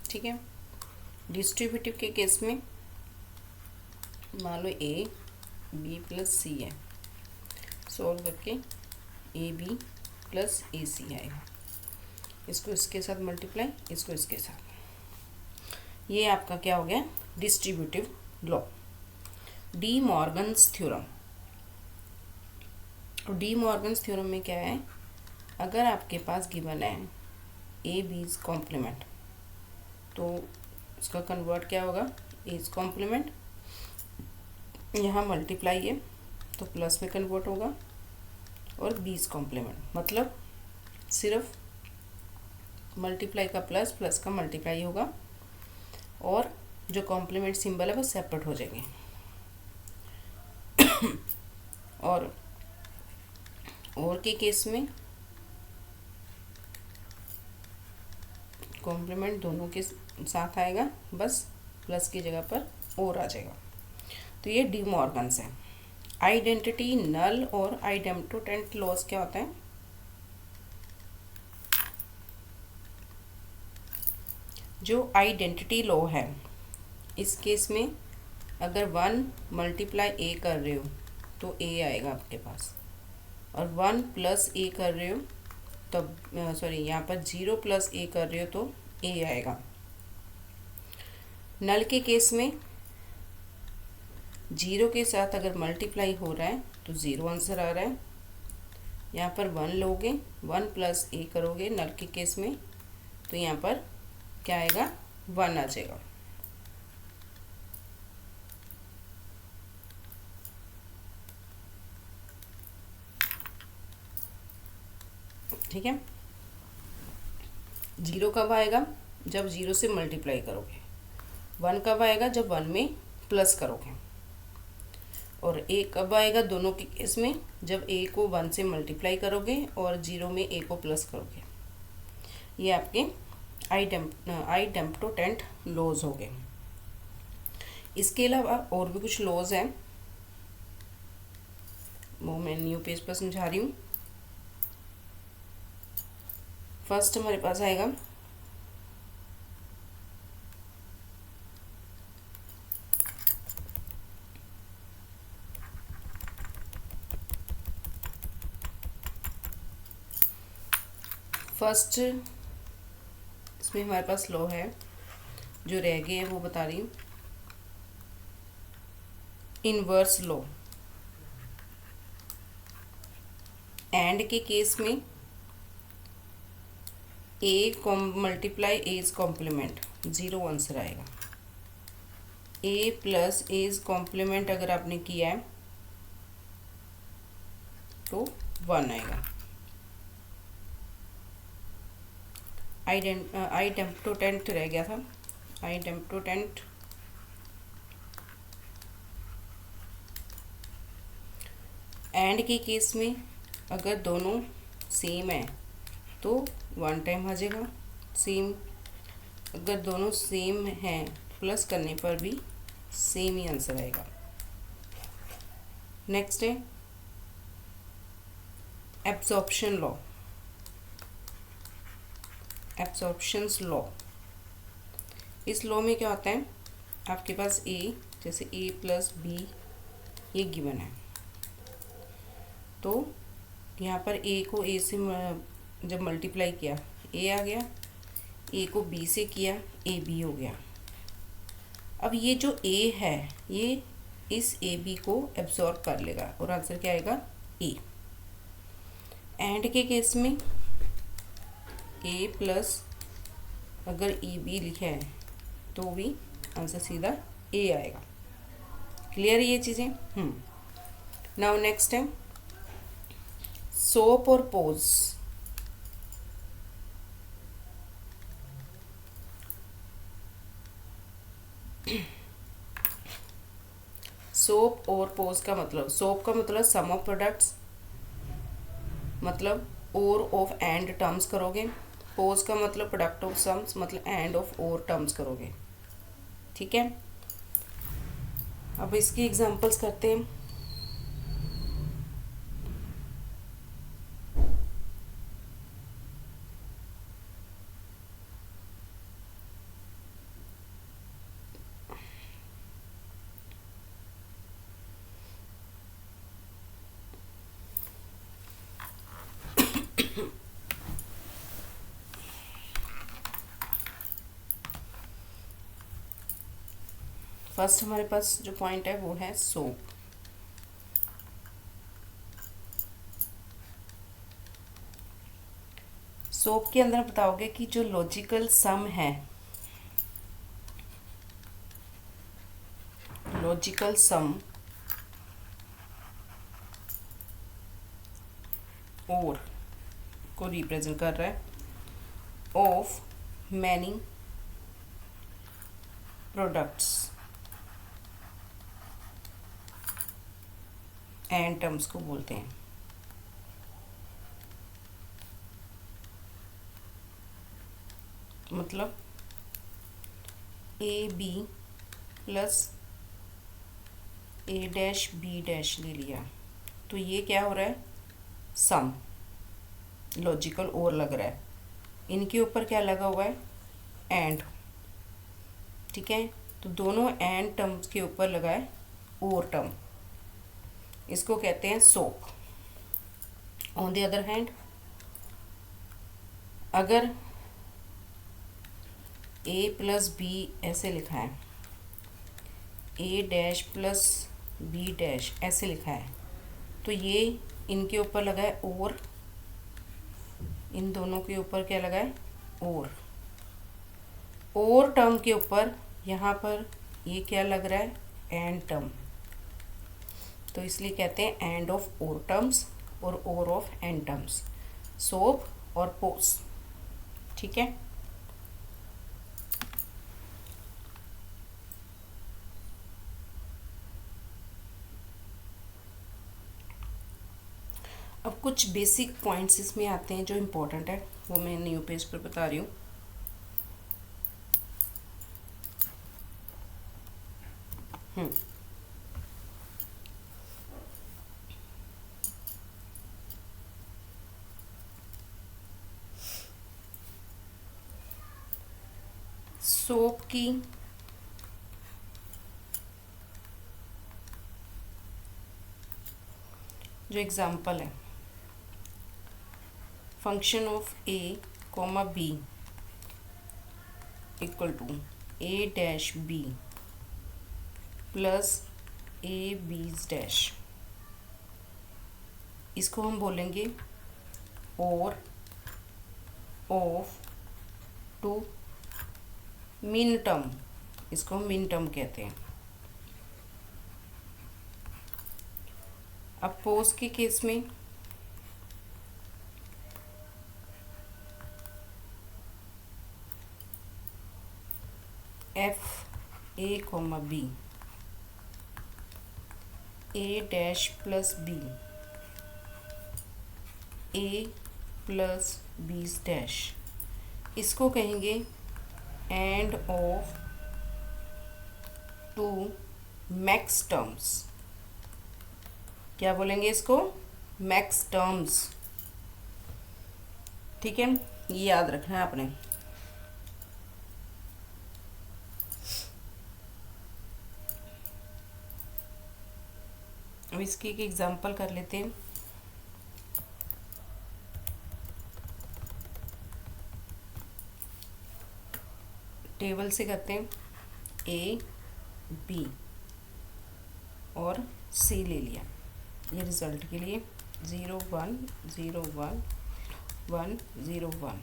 ठीक है। डिस्ट्रीब्यूटिव के केस में मान लो ए बी प्लस सी है, सॉल्व करके ए बी प्लस ए सी आएगा। इसको इसके साथ मल्टीप्लाई, इसको इसके साथ। ये आपका क्या हो गया, distributive law, D Morgan's theorem. और डी मॉर्गन्स थ्योरम में क्या है, अगर आपके पास गिवन है ए बीज कॉम्प्लीमेंट, तो इसका कन्वर्ट क्या होगा, एज कॉम्प्लीमेंट, यहाँ मल्टीप्लाई है तो प्लस में कन्वर्ट होगा, और बीज कॉम्प्लीमेंट मतलब सिर्फ मल्टीप्लाई का प्लस, प्लस का मल्टीप्लाई होगा, और जो कॉम्प्लीमेंट सिंबल है वो सेपरेट हो जाएंगे। और के केस में कॉम्प्लीमेंट दोनों के साथ आएगा, बस प्लस की जगह पर और आ जाएगा। तो ये डी मॉर्गन्स है। आइडेंटिटी नल और आइडेम्प्टोटेंट लॉज क्या होता है, जो आइडेंटिटी लॉ है इस केस में अगर 1 मल्टीप्लाई ए कर रहे हो तो ए आएगा आपके पास, और 1 प्लस ए कर रहे हो तब यहाँ पर 0 प्लस ए कर रहे हो तो ए आएगा। नल के केस में 0 के साथ अगर मल्टीप्लाई हो रहा है तो 0 आंसर आ रहा है। यहाँ पर 1 लोगे, 1 प्लस ए करोगे नल के केस में, तो यहाँ पर क्या आएगा, 1 आ जाएगा। ठीक है, 0 कब आएगा, जब 0 से मल्टीप्लाई करोगे। 1 कब आएगा, जब 1 में प्लस करोगे। और ए कब आएगा दोनों के केस में, जब ए को 1 से मल्टीप्लाई करोगे और 0 में ए को प्लस करोगे। ये आपके आइडेम्प्टोटेंट लॉज हो गए। इसके अलावा और भी कुछ लॉज हैं, वो मैं न्यू पेज पर समझा रही हूँ। फर्स्ट हमारे पास आएगा फर्स्ट, इसमें हमारे पास लॉ है, जो रह गए हैं वो बता रही हूँ। इनवर्स लॉ, एंड के केस में A multiply as complement 0 answer आएगा। ए प्लस एज कॉम्प्लीमेंट अगर आपने किया है तो 1 आएगा। आइडेम्प्टोटेंट रह गया था, आइडेम्प्टोटेंट एंड के केस में अगर दोनों सेम है तो 1 टाइम आ जाएगा सेम, अगर दोनों सेम हैं प्लस करने पर भी सेम ही आंसर आएगा। नेक्स्ट है एब्जॉर्प्शन लॉ, एब्जॉर्प्शंस लॉ। इस लॉ में क्या होता है, आपके पास ए, जैसे ए प्लस बी ये गिवन है, तो यहाँ पर ए को ए से जब मल्टीप्लाई किया ए आ गया, ए को बी से किया ए बी हो गया। अब ये जो ए है ये इस ए बी को एब्जॉर्ब कर लेगा और आंसर क्या आएगा, ए। एंड के केस में ए प्लस अगर ई बी लिखा है तो भी आंसर सीधा ए आएगा। क्लियर है ये चीज़ें। नाउ नेक्स्ट है सोप और पोज। सोप और पोज का मतलब, सोप का मतलब सम ऑफ प्रोडक्ट्स, मतलब और ऑफ एंड टर्म्स करोगे। पोज का मतलब प्रोडक्ट ऑफ सम्स, मतलब एंड ऑफ और टर्म्स करोगे। ठीक है, अब इसकी एग्जांपल्स करते हैं। फर्स्ट हमारे पास जो पॉइंट है वो है सोप। सोप के अंदर बताओगे कि जो लॉजिकल सम है, लॉजिकल सम और को रिप्रेजेंट कर रहा है of many products and terms को बोलते हैं। मतलब A B plus A dash B dash ले लिया तो ये क्या हो रहा है, सम। लॉजिकल और लग रहा है, इनके ऊपर क्या लगा हुआ है, एंड। ठीक है, तो दोनों एंड टर्म्स के ऊपर लगा है और टर्म, इसको कहते हैं soap. On the other hand, अगर ए प्लस बी ऐसे लिखा है, ए डैश प्लस बी डैश ऐसे लिखा है, तो ये इनके ऊपर लगा है और, इन दोनों के ऊपर क्या लगा है, और टर्म के ऊपर यहाँ पर ये क्या लग रहा है, एंड टर्म। तो इसलिए कहते हैं एंड ऑफ और टर्म्स और ऑफ एंड टर्म्स, सोप और पोस। ठीक है, अब कुछ बेसिक पॉइंट्स इसमें आते हैं जो इम्पोर्टेंट है, वो मैं न्यू पेज पर बता रही हूँ। सोप की जो एग्जाम्पल है, function of A comma B equal to A dash B plus A B dash, इसको हम बोलेंगे और ऑफ टू मिन टर्म, इसको हम मिन टर्म कहते हैं। अब पोस के केस में F A comma B A dash plus B A plus B dash, इसको कहेंगे AND of two maxterms. क्या बोलेंगे इसको, मैक्स टर्म्स। ठीक है, ये याद रखना है आपने। अब इसकी एक एग्जांपल कर लेते हैं। टेबल से करते हैं, ए बी और सी ले लिया, ये रिजल्ट के लिए 0 1 0 1 1 0 1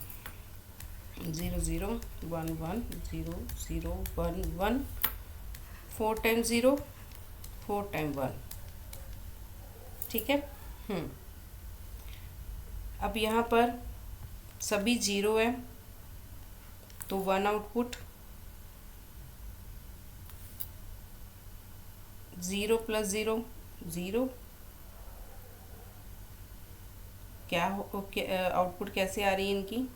0 0 1 1 0 0 1 1 4 टाइम 0 4 टाइम 1। ठीक है, अब यहाँ पर सभी 0 है तो 1 आउटपुट, 0 प्लस 0 0, क्या आउटपुट कैसे आ रही है इनकी,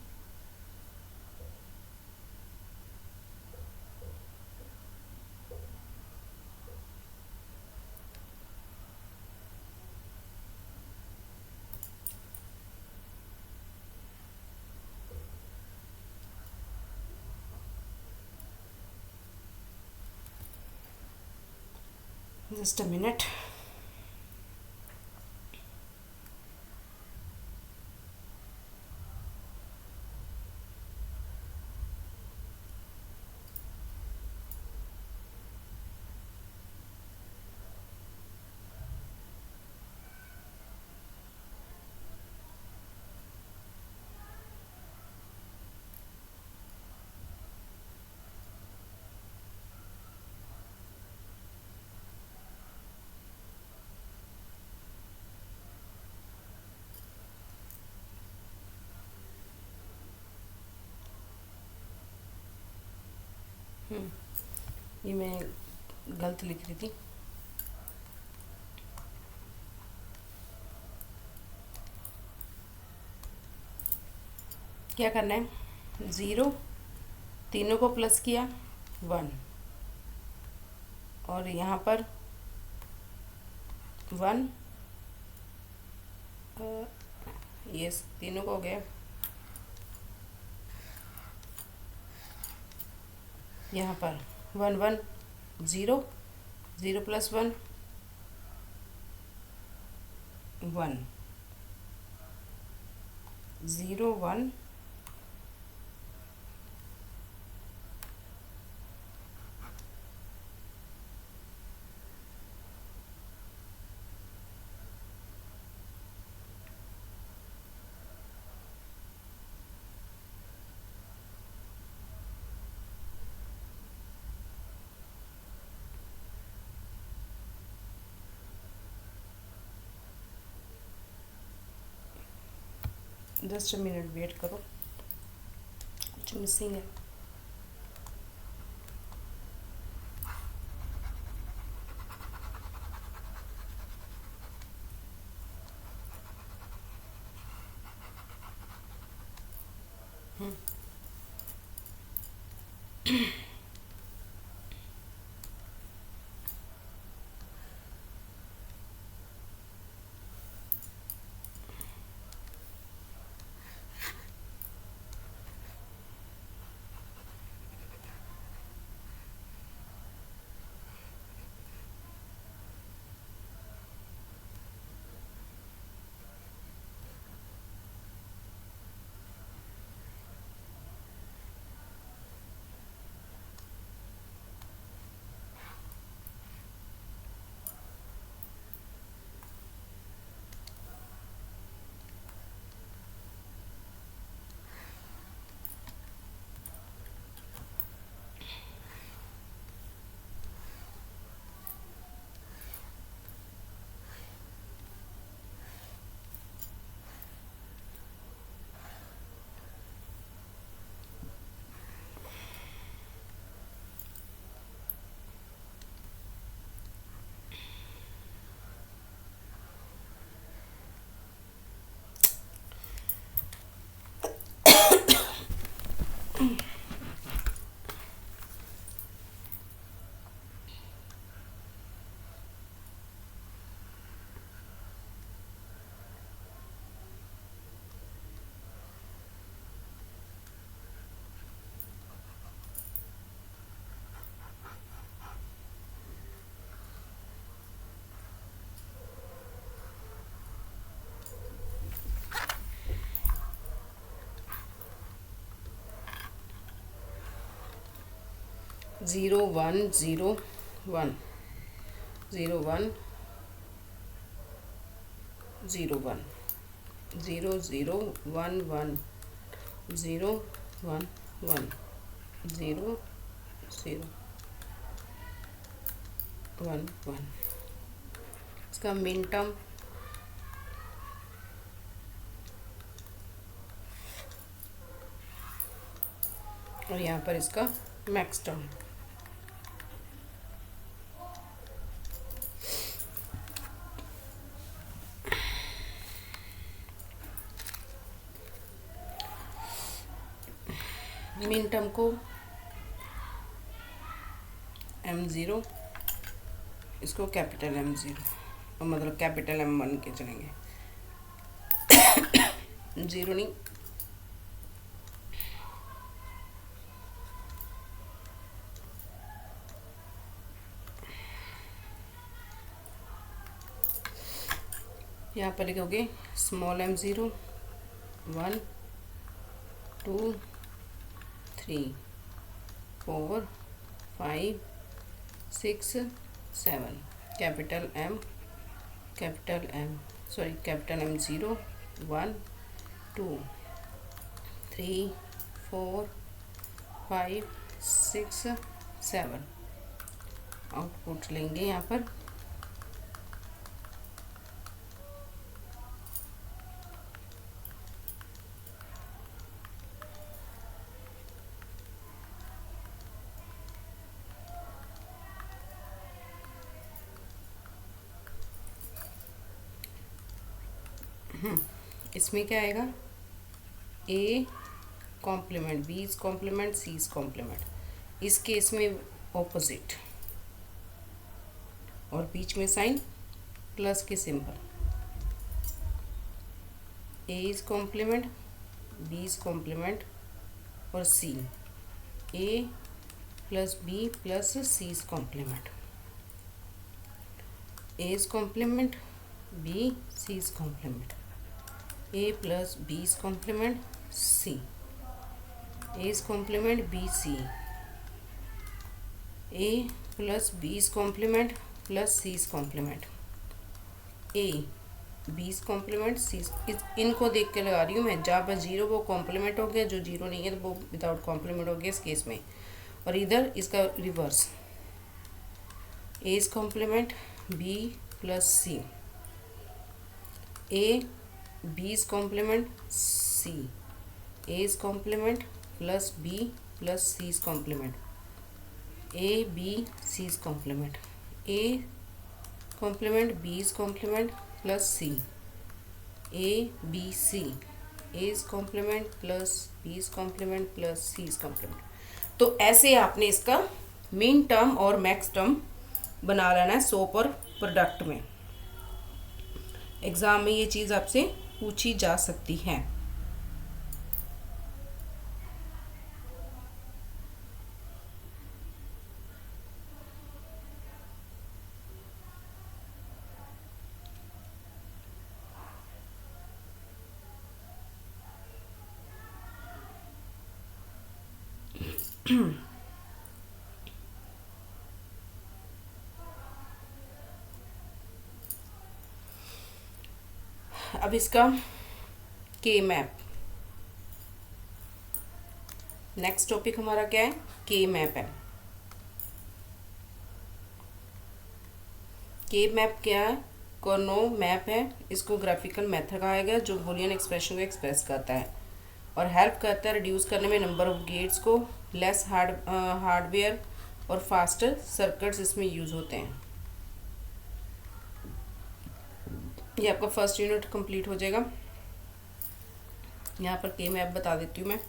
जस्ट अ मिनट। ये मैं गलत लिख रही थी। क्या करना है, 0 तीनों को प्लस किया 1, और यहाँ पर 1, ये तीनों को हो गया, यहाँ पर 1 1 0, 0 प्लस 1 1, 0 1, जस्ट मिनट वेट करो, कुछ मिसिंग है। ज़ीरो 1 0 1, 0 1 0 1, 0 0 1 1, 0 1 1, 0 0 1 1। इसका मिन टर्म और यहाँ पर इसका मैक्स टर्म। मिन टर्म को M0, इसको कैपिटल M0, और मतलब कैपिटल M1 के चलेंगे, 0 नहीं, यहाँ पर लिखोगे small M0 1 2 3 4 5 6 7, capital M M0 1 2 3 4 5 6 7। Output लेंगे यहाँ पर इसमें क्या आएगा, A complement B is complement C is complement, इस केस में ऑपोजिट, और बीच में साइन प्लस के symbol, A is complement B is complement और C, A plus B plus C is complement, A is complement B C is complement, A plus B is complement C, A is complement B C, A plus B is complement plus C is complement, A B is complement सी, इनको देख के लगा रही हूँ मैं, जहाँ पर जीरो वो कॉम्प्लीमेंट हो गया, जो जीरो नहीं है तो वो विदाउट कॉम्प्लीमेंट हो गया इस केस में, और इधर इसका reverse, A is complement B plus C, A B is complement C, A is complement plus B plus C is complement, A B C is complement, A complement B is complement plus C, A B C, A is complement plus B is complement plus C is complement. तो ऐसे आपने इसका मिन टर्म और मैक्स टर्म बना लेना है सोप और प्रोडक्ट में। एग्जाम में ये चीज़ आपसे पूछी जा सकती है। अब इसका के मैप, नेक्स्ट टॉपिक हमारा क्या है, के मैप है। के मैप क्या है, कॉर्नो मैप है, इसको ग्राफिकल मेथड कहा गया जो बूलियन एक्सप्रेशन को एक्सप्रेस करता है और हेल्प करता है रिड्यूस करने में नंबर ऑफ गेट्स को, लेस हार्डवेयर और फास्टर सर्किट्स इसमें यूज होते हैं। ये आपका फर्स्ट यूनिट कंप्लीट हो जाएगा। यहाँ पर के मैप बता देती हूँ मैं।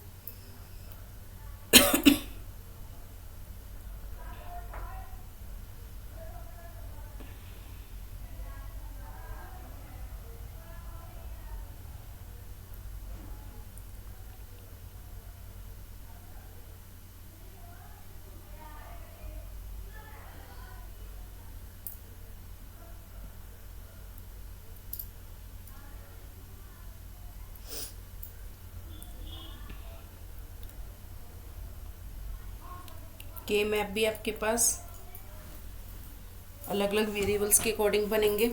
के मैप भी आपके पास अलग अलग वेरिएबल्स के अकॉर्डिंग बनेंगे।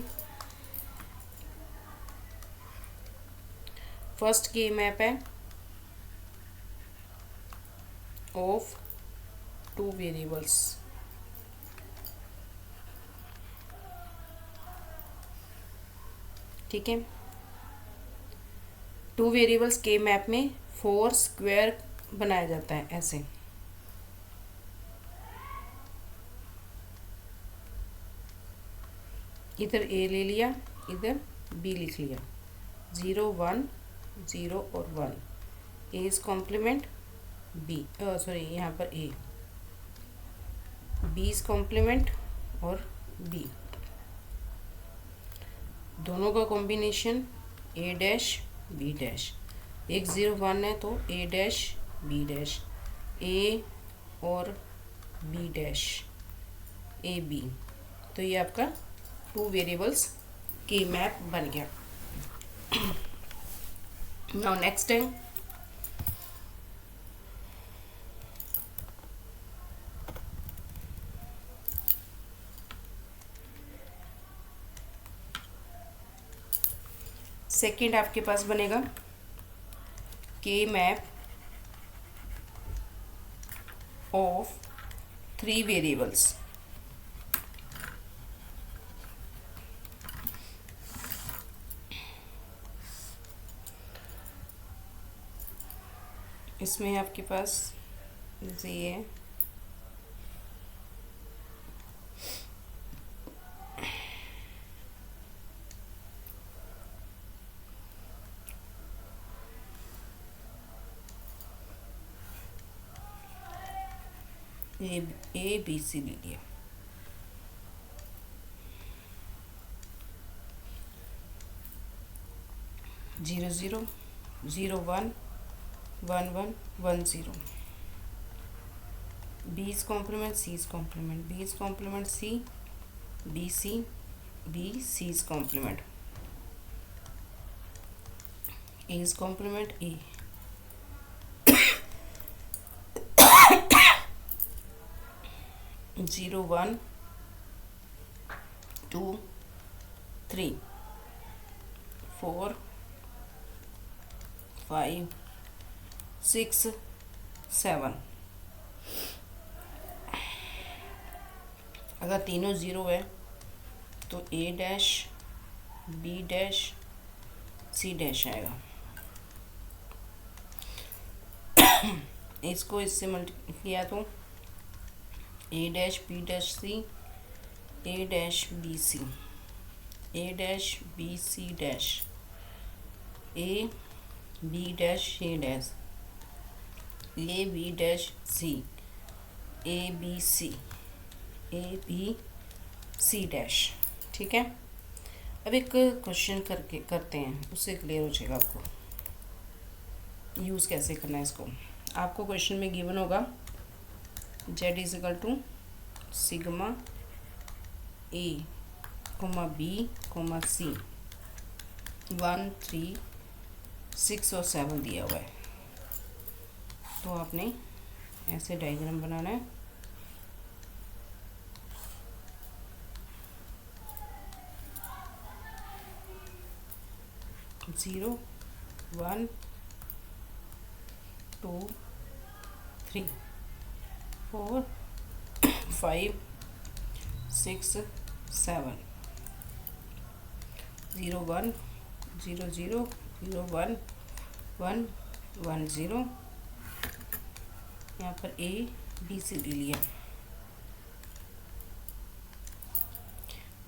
फर्स्ट के मैप है ऑफ टू वेरिएबल्स, ठीक है। टू वेरिएबल्स के मैप में 4 स्क्वायर बनाया जाता है ऐसे, इधर ए ले लिया, इधर बी लिख लिया, 0 1 0 और 1, ए इज कॉम्प्लीमेंट बी, सॉरी यहाँ पर ए, बी इज कॉम्प्लीमेंट और बी, दोनों का कॉम्बिनेशन ए डैश बी डैश, एक 0 1 है तो ए डैश बी डैश, ए और बी डैश ए बी, तो ये आपका टू वेरिएबल्स के मैप बन गया। नाउ नेक्स्ट है सेकंड, आपके पास बनेगा के मैप ऑफ 3 वेरिएबल्स। इसमें आपके पास ये ए बी सी ले लिया। Zero zero zero one one one one zero. B's complement C's complement, B's complement C B C B C's complement, A's complement A, zero one two three four five six seven. अगर तीनों ज़ीरो है तो A dash B dash C dash आएगा। इसको इससे मल्टीप्लाई किया तो A dash B dash C, A dash B C, A dash B C dash, A B dash A dash, A B dash C, A B C, A B C dash. ठीक है, अब एक क्वेश्चन करते हैं, उससे क्लियर हो जाएगा आपको यूज़ कैसे करना है इसको। आपको क्वेश्चन में गिवन होगा z is equal to sigma A comma B comma C 1 3 6 और 7 दिया हुआ है। तो आपने ऐसे डायग्राम बनाना है। ज़ीरो 1 2 3 4 5 6 7, 0 1 0 0 0 1 1 1 0। यहाँ पर ए बी सी ले लिया।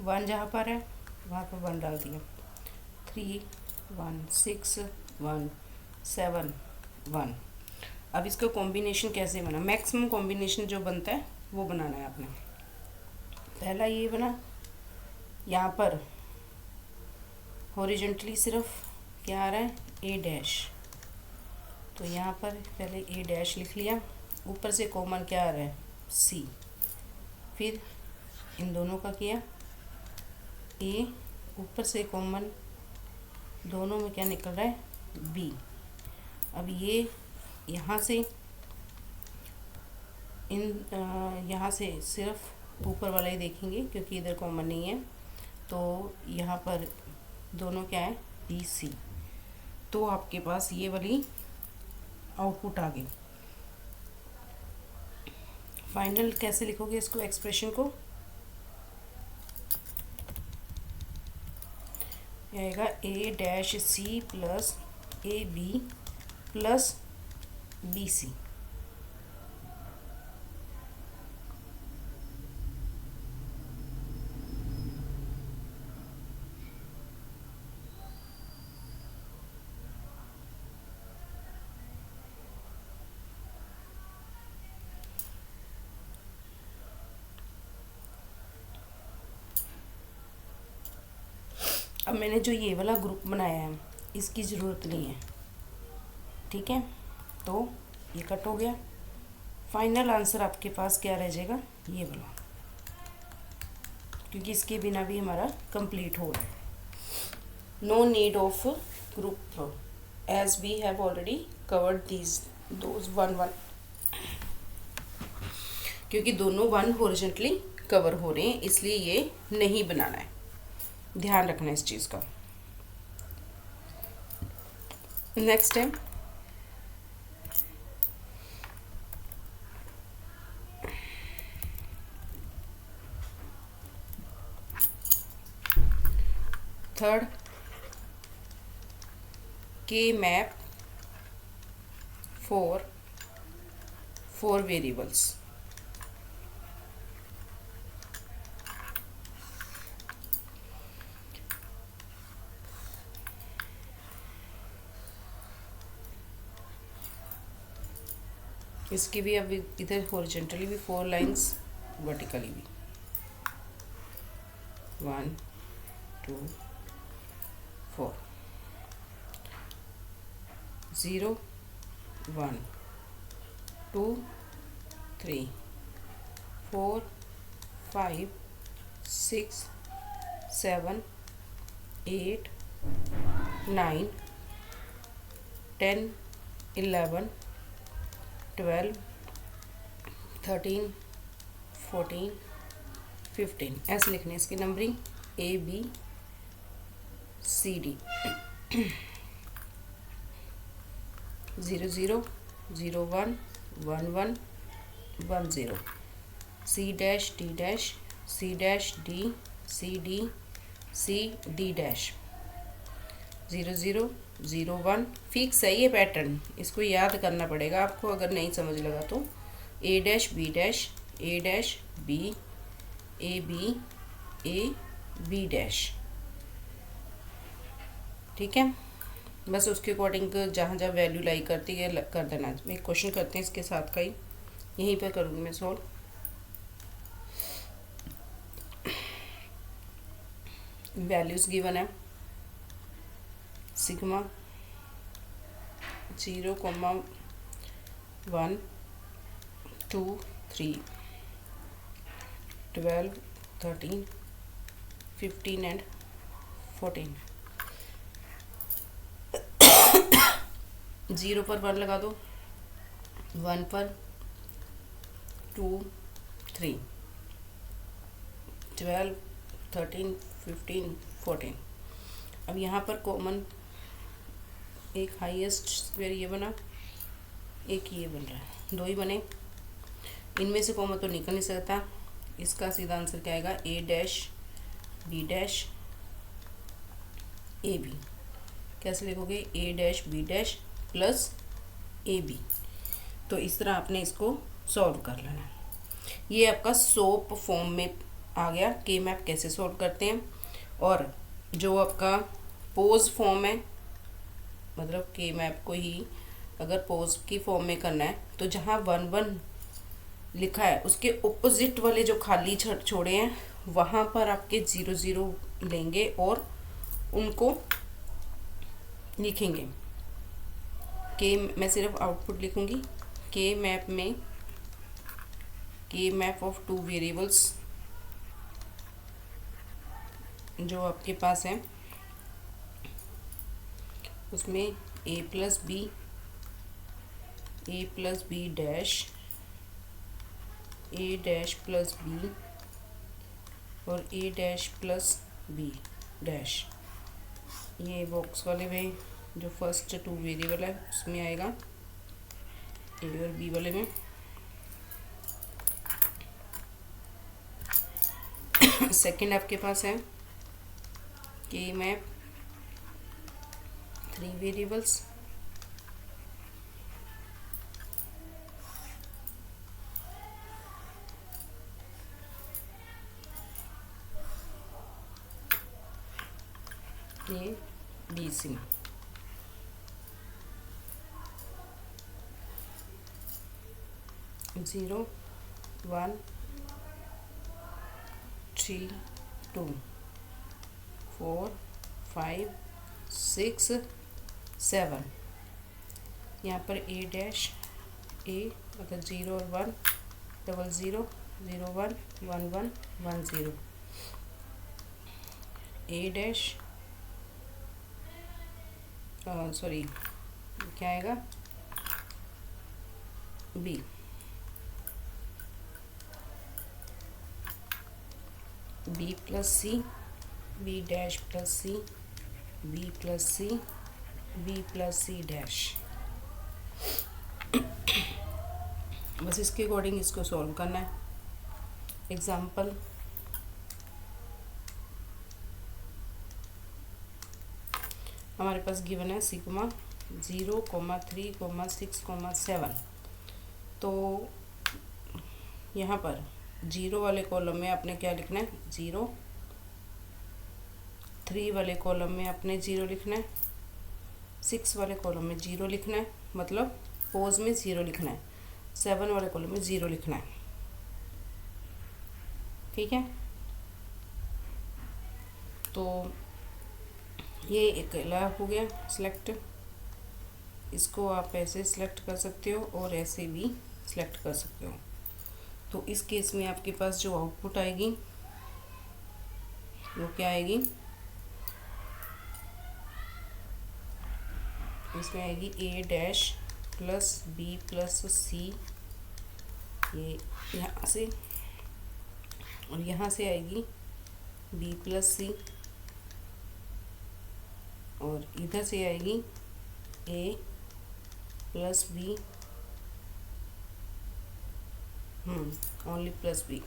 1 जहाँ पर है वहाँ पर 1 डाल दिया। 3 1 6 1 7 1। अब इसका कॉम्बिनेशन कैसे बना, मैक्सिमम कॉम्बिनेशन जो बनता है वो बनाना है आपने। पहला ये बना, यहाँ पर हॉरिजॉन्टली सिर्फ क्या आ रहा है ए डैश, तो यहाँ पर पहले ए डैश लिख लिया। ऊपर से कॉमन क्या आ रहा है सी, फिर इन दोनों का किया ए, ऊपर से कॉमन दोनों में क्या निकल रहा है बी। अब ये यहाँ से यहाँ से सिर्फ ऊपर वाला ही देखेंगे क्योंकि इधर कॉमन नहीं है। तो यहाँ पर दोनों क्या है बी सी। तो आपके पास ये वाली आउटपुट आ गई। फाइनल कैसे लिखोगे इसको, एक्सप्रेशन को, आएगा A dash C plus A B plus B C. अब मैंने जो ये वाला ग्रुप बनाया है इसकी ज़रूरत नहीं है। ठीक है, तो ये कट हो गया। फाइनल आंसर आपके पास क्या रह जाएगा ये वाला, क्योंकि इसके बिना भी हमारा कंप्लीट हो रहा है। No need of group as we have already covered these those 1 1, क्योंकि दोनों 1 हॉरिजॉन्टली कवर हो रहे हैं इसलिए ये नहीं बनाना है। ध्यान रखना है इस चीज़ का। नेक्स्ट है थर्ड, के मैप फॉर 4 वेरिएबल्स। इसकी भी अब इधर हॉरिजॉन्टली भी 4 लाइंस, वर्टिकली भी 1 2 4 0 1 2 3 4 5 6 7 8 9 10 11 12 13 14 15 ऐसे लिखने इसकी numbering ABCD 0 0 0 1 1 1 1 0 C dash D dash C dash D C D C D dash 0 0 0 1 fix है ये पैटर्न, इसको याद करना पड़ेगा आपको अगर नहीं समझ लगा तो। A dash B dash A dash B A B A B dash, ठीक है। बस उसके अकॉर्डिंग जहाँ जहाँ वैल्यू लाई करती है कर देना। एक क्वेश्चन करते हैं इसके साथ का ही, यहीं पर करूँगी मैं सॉल्व। वैल्यूज गिवन है सिग्मा 0, 1 2 3 12 13 15 एंड 14। 0 पर 1 लगा दो, 1 पर 2 3 12 13 15 14। अब यहाँ पर कॉमन एक हाईएस्ट स्क्वायर ये बना, एक ये बन रहा है, दो ही बने। इनमें से कॉमन तो निकल नहीं सकता, इसका सीधा आंसर क्या आएगा A dash B dash AB। कैसे लिखोगे A dash B dash plus AB। तो इस तरह आपने इसको सॉल्व कर लेना। ये आपका सोप फॉर्म में आ गया के मैप कैसे सॉल्व करते हैं। और जो आपका पोज फॉर्म है, मतलब के मैप को ही अगर पोज की फॉर्म में करना है तो जहाँ 1 1 लिखा है उसके ऑपोजिट वाले जो खाली छोड़े हैं वहाँ पर आपके 0 0 लेंगे और उनको लिखेंगे। के मैं सिर्फ आउटपुट लिखूंगी। के मैप में के मैप ऑफ 2 वेरिएबल्स जो आपके पास है उसमें a plus B dash a dash plus B और a dash plus B dash, ये बॉक्स वाले में जो फर्स्ट 2 वेरिएबल है उसमें आएगा a और b वाले में। सेकंड आपके पास है के map 3 variables A B C। Zero 1 3 2 4 5 6 7। यहाँ पर A डैश A मतलब 0 और 1 0 0 0 1 1 1 1 0। A डैश सॉरी क्या आएगा B B प्लस सी B डैश प्लस सी B प्लस सी B प्लस सी डैश। बस इसके अकॉर्डिंग इसको सॉल्व करना है। एग्जाम्पल हमारे पास गिवन है सिग्मा 0, 3, 6, 7। तो यहाँ पर 0 वाले कॉलम में आपने क्या लिखना है 0, 3 वाले कॉलम में आपने 0 लिखना है, 6 वाले कॉलम में 0 लिखना है, मतलब पोज में 0 लिखना है। 7 वाले कॉलम में 0 लिखना है। ठीक है, तो ये अकेला हो गया सिलेक्ट। इसको आप ऐसे सिलेक्ट कर सकते हो और ऐसे भी सिलेक्ट कर सकते हो। तो इस केस में आपके पास जो आउटपुट आएगी वो क्या आएगी, इसमें आएगी a dash plus b plus c, ये यहाँ से, और यहाँ से आएगी b प्लस c, और इधर से आएगी a plus b, only plus b।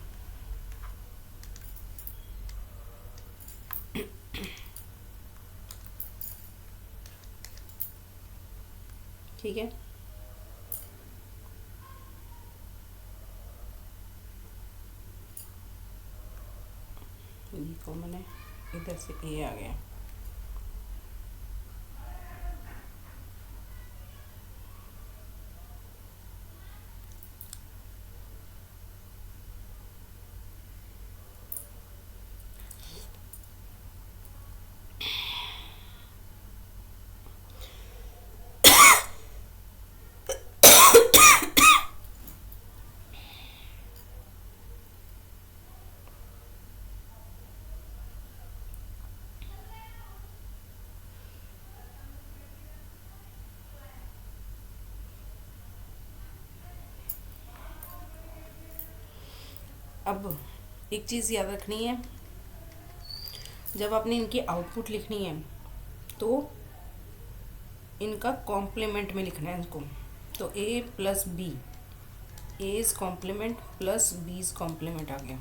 ठीक है, ये कॉमन है, इधर से a आ गया। अब एक चीज़ याद रखनी है, जब आपने इनकी आउटपुट लिखनी है तो इनका कॉम्प्लीमेंट में लिखना है इनको। तो a plus B, A's complement plus B's complement आ गया।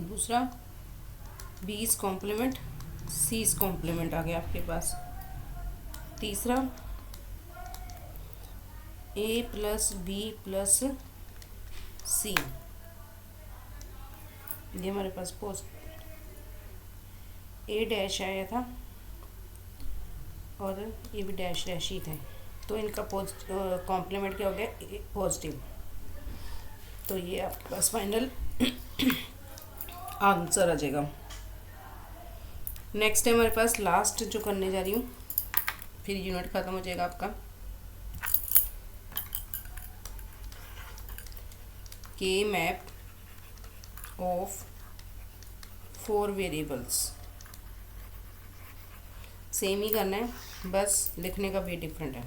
दूसरा बीज कॉम्प्लीमेंट सीज कॉम्प्लीमेंट आ गया आपके पास। तीसरा a प्लस बी प्लस सी, ये हमारे पास पोस्ट ए डैश आया था और ये भी डैश डैश ही थे, तो इनका कॉम्प्लीमेंट क्या हो गया, पॉजिटिव। तो ये आपके पास फाइनल आंसर आ जाएगा। नेक्स्ट है हमारे पास लास्ट जो करने जा रही हूँ, फिर यूनिट ख़त्म हो जाएगा आपका। के मैप ऑफ 4 वेरिएबल्स, सेम ही करना है, बस लिखने का वे डिफरेंट है।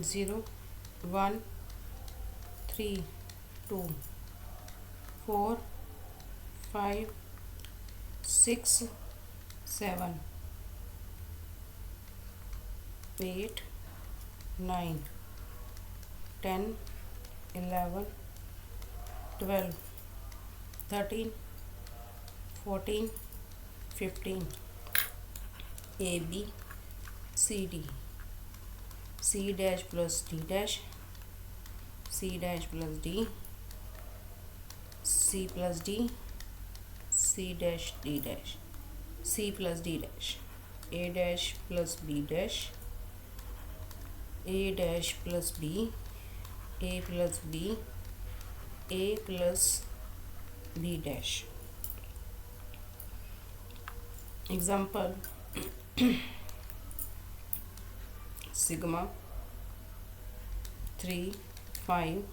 Zero 1 3 2 4 5 6 7 8 9 10 11 12 13 14 15 A B C D, C dash plus D dash, C dash plus D, C plus D, C dash D dash, C plus D dash, A dash plus B dash, A dash plus B, A plus B, A plus B dash. Example sigma 3 5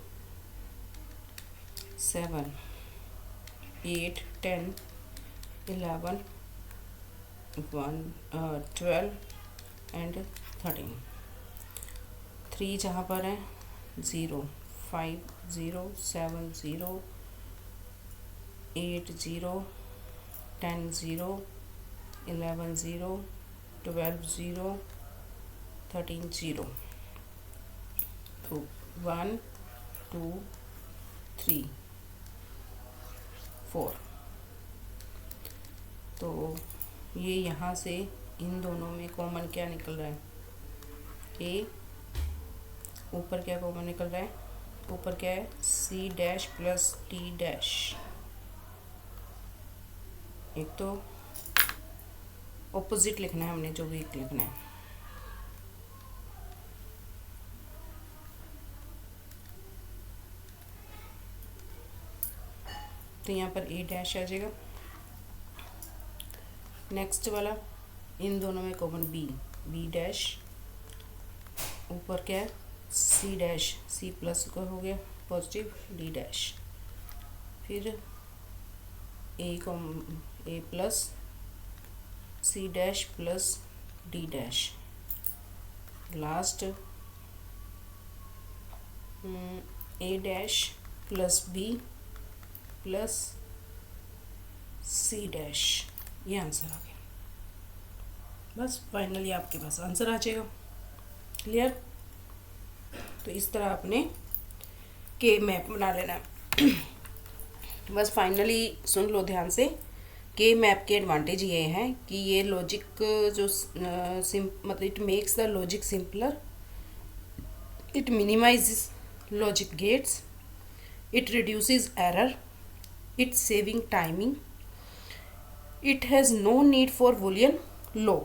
7 8 10 11 12 and 13। 3 जहाँ पर है 0 5 0 7 0 8 0 10 0 11 0 12 0 13 0। तो 1 2 3 4। तो ये यहाँ से इन दोनों में कॉमन क्या निकल रहा है, A ऊपर क्या कॉमन निकल रहा है, ऊपर क्या है, C dash plus D dash. एक तो ऑपोजिट लिखना है हमने, जो वीक लिखना है। तो यहाँ पर ए डैश आ जाएगा। नेक्स्ट वाला, इन दोनों में कॉमन बी, बी डैश, ऊपर क्या है, सी डैश, सी प्लस का हो गया पॉजिटिव, डी डैश, फिर A plus C dash plus D dash, last A dash plus B plus C dash. ये आंसर आ गया। बस फाइनली आपके पास आंसर आ जाएगा। क्लियर? तो इस तरह आपने के मैप बना लेना है। बस फाइनली सुन लो ध्यान से, के मैप के एडवांटेज ये हैं कि ये लॉजिक जो मतलब it makes the logic simpler, it minimises logic gates, it reduces error, it's saving timing, it has no need for boolean low,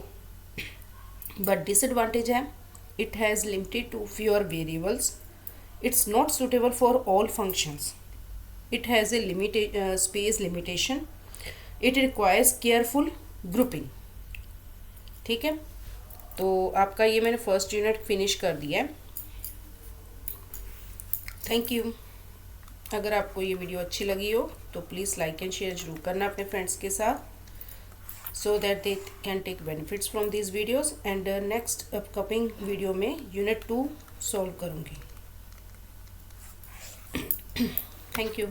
but disadvantage है, it has limited to fewer variables, it's not suitable for all functions, it has a limited space limitation, it requires careful grouping। ठीक है, तो आपका ये मैंने फर्स्ट यूनिट फिनिश कर दिया है। Thank you. अगर आपको ये वीडियो अच्छी लगी हो तो प्लीज़ लाइक एंड शेयर जरूर करना अपने फ्रेंड्स के साथ, so that they can take benefits from this videos. And next upcoming video में यूनिट 2 सॉल्व करूँगी। Thank you.